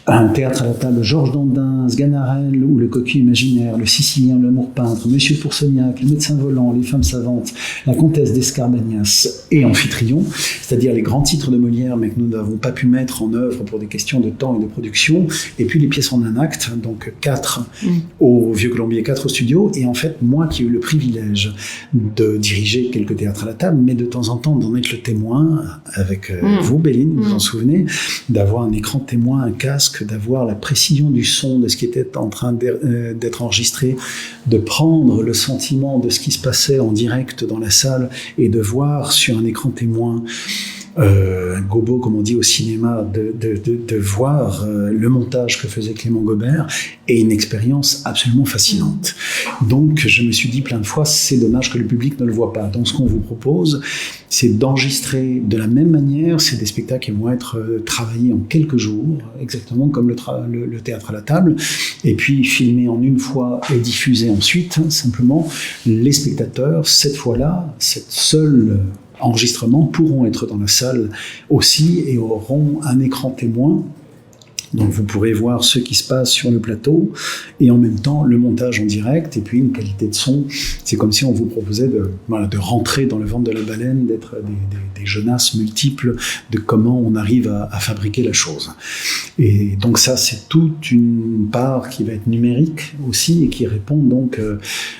un théâtre à la table, Georges Dandin, Sganarelle ou Le Cocu imaginaire, Le Sicilien, L'amour peintre, Monsieur Poursognac, Le médecin volant, Les femmes savantes, La comtesse d'Escarbagnas et Amphitryon, c'est-à-dire les grands titres de Molière mais que nous n'avons pas pu mettre en œuvre pour des questions de temps et de production, et puis les pièces en un acte, donc 4 au Vieux-Colombier, 4 au studio, et en fait moi qui ai eu le privilège de diriger quelques théâtres à la table, mais de temps en temps d'en être le témoin avec vous Béline, vous vous en souvenez, d'avoir un écran témoin, un casque, d'avoir la précision du son de ce qui était en train d'être enregistré, de prendre le sentiment de ce qui se passait en direct dans la salle et de voir sur un écran témoin un gobo, comme on dit au cinéma, de voir le montage que faisait Clément Gobert, est une expérience absolument fascinante. Donc je me suis dit plein de fois, c'est dommage que le public ne le voit pas. Donc ce qu'on vous propose, c'est d'enregistrer de la même manière. C'est des spectacles qui vont être travaillés en quelques jours, exactement comme le théâtre à la table, et puis filmés en une fois et diffusés ensuite. Simplement, les spectateurs, cette fois-là, cette seule enregistrements pourront être dans la salle aussi et auront un écran témoin. Donc vous pourrez voir ce qui se passe sur le plateau et en même temps le montage en direct et puis une qualité de son. C'est comme si on vous proposait de rentrer dans le ventre de la baleine, d'être des jeunesses multiples de comment on arrive à fabriquer la chose. Et donc ça, c'est toute une part qui va être numérique aussi et qui répond donc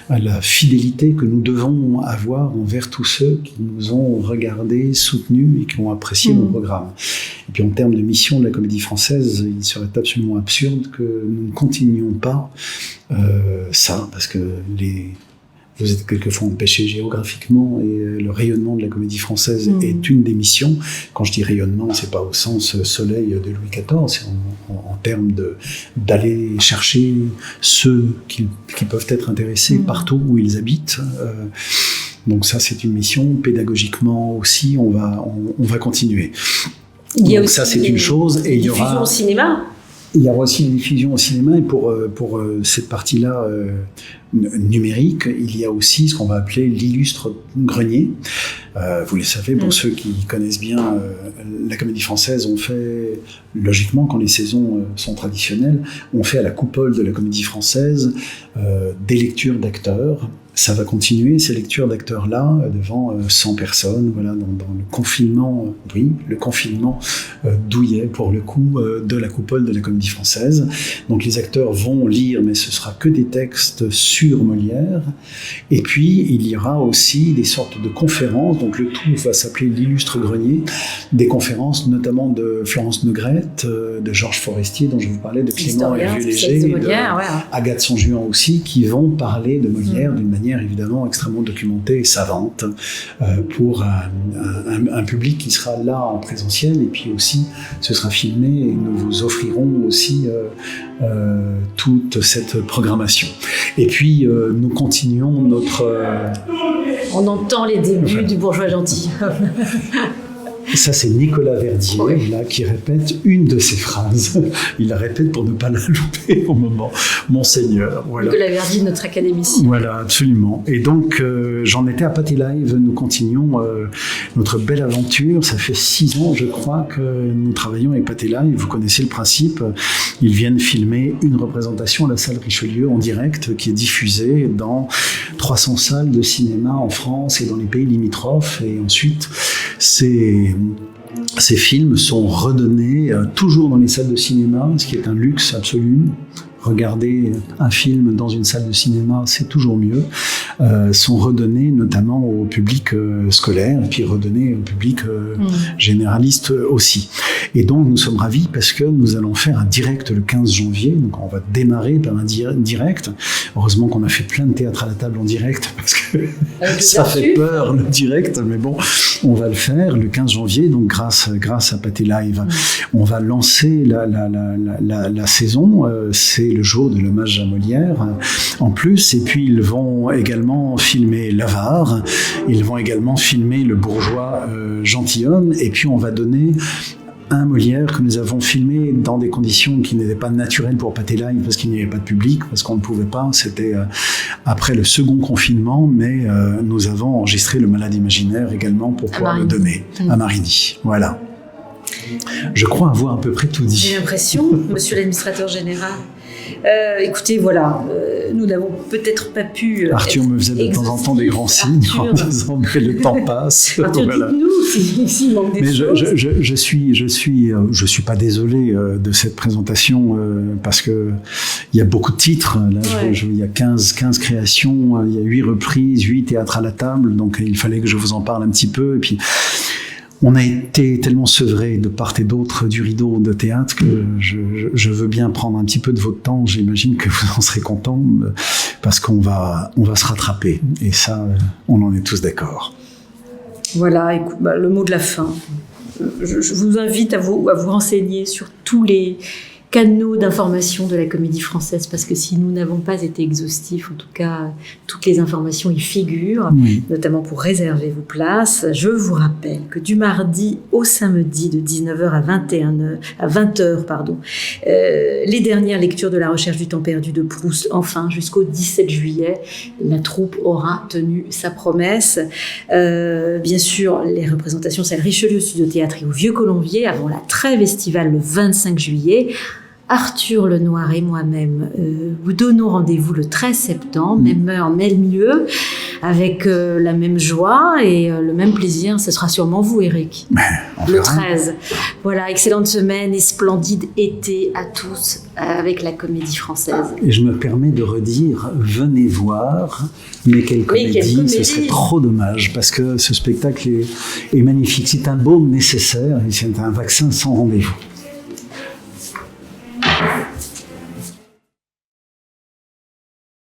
à la fidélité que nous devons avoir envers tous ceux qui nous ont regardés, soutenus et qui ont apprécié nos programmes. Et puis en termes de mission de la Comédie Française, il serait absolument absurde que nous ne continuions pas ça, parce que vous êtes quelquefois empêché géographiquement et le rayonnement de la Comédie Française est une des missions. Quand je dis rayonnement, c'est pas au sens soleil de Louis XIV, c'est en termes d'aller chercher ceux qui peuvent être intéressés partout où ils habitent. Donc ça, c'est une mission. Pédagogiquement aussi, on va continuer. Donc ça, c'est une chose. Et il y aura au cinéma. Il y aura aussi une diffusion au cinéma, et pour cette partie-là numérique, il y a aussi ce qu'on va appeler l'illustre grenier. Vous le savez, pour ceux qui connaissent bien la Comédie Française, on fait, logiquement, quand les saisons sont traditionnelles, on fait à la coupole de la Comédie Française des lectures d'acteurs. Ça va continuer, ces lectures d'acteurs-là, devant 100 personnes, voilà, dans le confinement, le confinement douillet, pour le coup, de la coupole de la Comédie Française. Donc les acteurs vont lire, mais ce sera que des textes sur Molière. Et puis, il y aura aussi des sortes de conférences, donc le tout va s'appeler l'illustre grenier, des conférences notamment de Florence Neugrette, de Georges Forestier, dont je vous parlais, de Clément Hervieux-Léger, Agathe Sanjuan aussi, qui vont parler de Molière d'une manière évidemment extrêmement documentée et savante pour un public qui sera là en présentiel, et puis aussi ce sera filmé et nous vous offrirons aussi toute cette programmation. Et puis nous continuons notre... On entend les débuts du bourgeois gentil. Ça, c'est Nicolas Verdier, là, qui répète une de ses phrases. Il la répète pour ne pas la louper au moment. Monseigneur, voilà. Nicolas Verdier, notre académicien. Voilà, absolument. Et donc, j'en étais à Pâté Live. Nous continuons notre belle aventure. Ça fait 6 ans, je crois, que nous travaillons avec Pâté Live. Vous connaissez le principe. Ils viennent filmer une représentation à la salle Richelieu en direct, qui est diffusée dans 300 salles de cinéma en France et dans les pays limitrophes. Et ensuite, ces films sont redonnés toujours dans les salles de cinéma, ce qui est un luxe absolu, regarder un film dans une salle de cinéma, c'est toujours mieux, sont redonnés notamment au public scolaire et puis redonnés au public généraliste aussi. Et donc nous sommes ravis parce que nous allons faire un direct le 15 janvier, donc on va démarrer par un direct. Heureusement qu'on a fait plein de théâtre à la table en direct parce que ça fait peur le direct, mais bon, on va le faire le 15 janvier, donc grâce à Pathé Live. On va lancer la saison, c'est le jour de l'hommage à Molière en plus, et puis ils vont également filmer l'avare, ils vont également filmer le bourgeois gentilhomme, et puis on va donner un Molière que nous avons filmé dans des conditions qui n'étaient pas naturelles pour Pathé Live parce qu'il n'y avait pas de public, parce qu'on ne pouvait pas, c'était après le second confinement, mais nous avons enregistré Le Malade imaginaire également pour pouvoir le donner à Marigny. Voilà. Je crois avoir à peu près tout dit. J'ai l'impression, monsieur l'administrateur général. Écoutez, voilà, nous n'avons peut-être pas pu... Arthur me faisait de temps en temps des grands signes en disant que le temps passe. Arthur, voilà. Dites-nous s'il manque des choses. Je suis pas désolé de cette présentation parce que il y a beaucoup de titres. Là, il y a 15 créations, il y a 8 reprises, 8 théâtres à la table, donc il fallait que je vous en parle un petit peu. Et puis, on a été tellement sevrés de part et d'autre du rideau de théâtre que je veux bien prendre un petit peu de votre temps. J'imagine que vous en serez contents parce qu'on va se rattraper. Et ça, on en est tous d'accord. Voilà, écoute, le mot de la fin. Je vous invite à vous renseigner sur tous les canaux d'information de la Comédie Française, parce que si nous n'avons pas été exhaustifs, en tout cas, toutes les informations y figurent, notamment pour réserver vos places. Je vous rappelle que du mardi au samedi, de 19h à 20h, les dernières lectures de La Recherche du temps perdu de Proust, enfin, jusqu'au 17 juillet, la troupe aura tenu sa promesse. Bien sûr, les représentations salle Richelieu, Studio Théâtre et au Vieux-Colombier, avant la trêve estivale le 25 juillet. Arthur Lenoir et moi-même vous donnons rendez-vous le 13 septembre, même heure, même lieu, avec la même joie et le même plaisir. Ce sera sûrement vous, Éric, le 13. Voilà, excellente semaine et splendide été à tous avec la Comédie Française. Et je me permets de redire, venez voir, mais quelle comédie, ce serait trop dommage, parce que ce spectacle est magnifique. C'est un baume nécessaire et c'est un vaccin sans rendez-vous.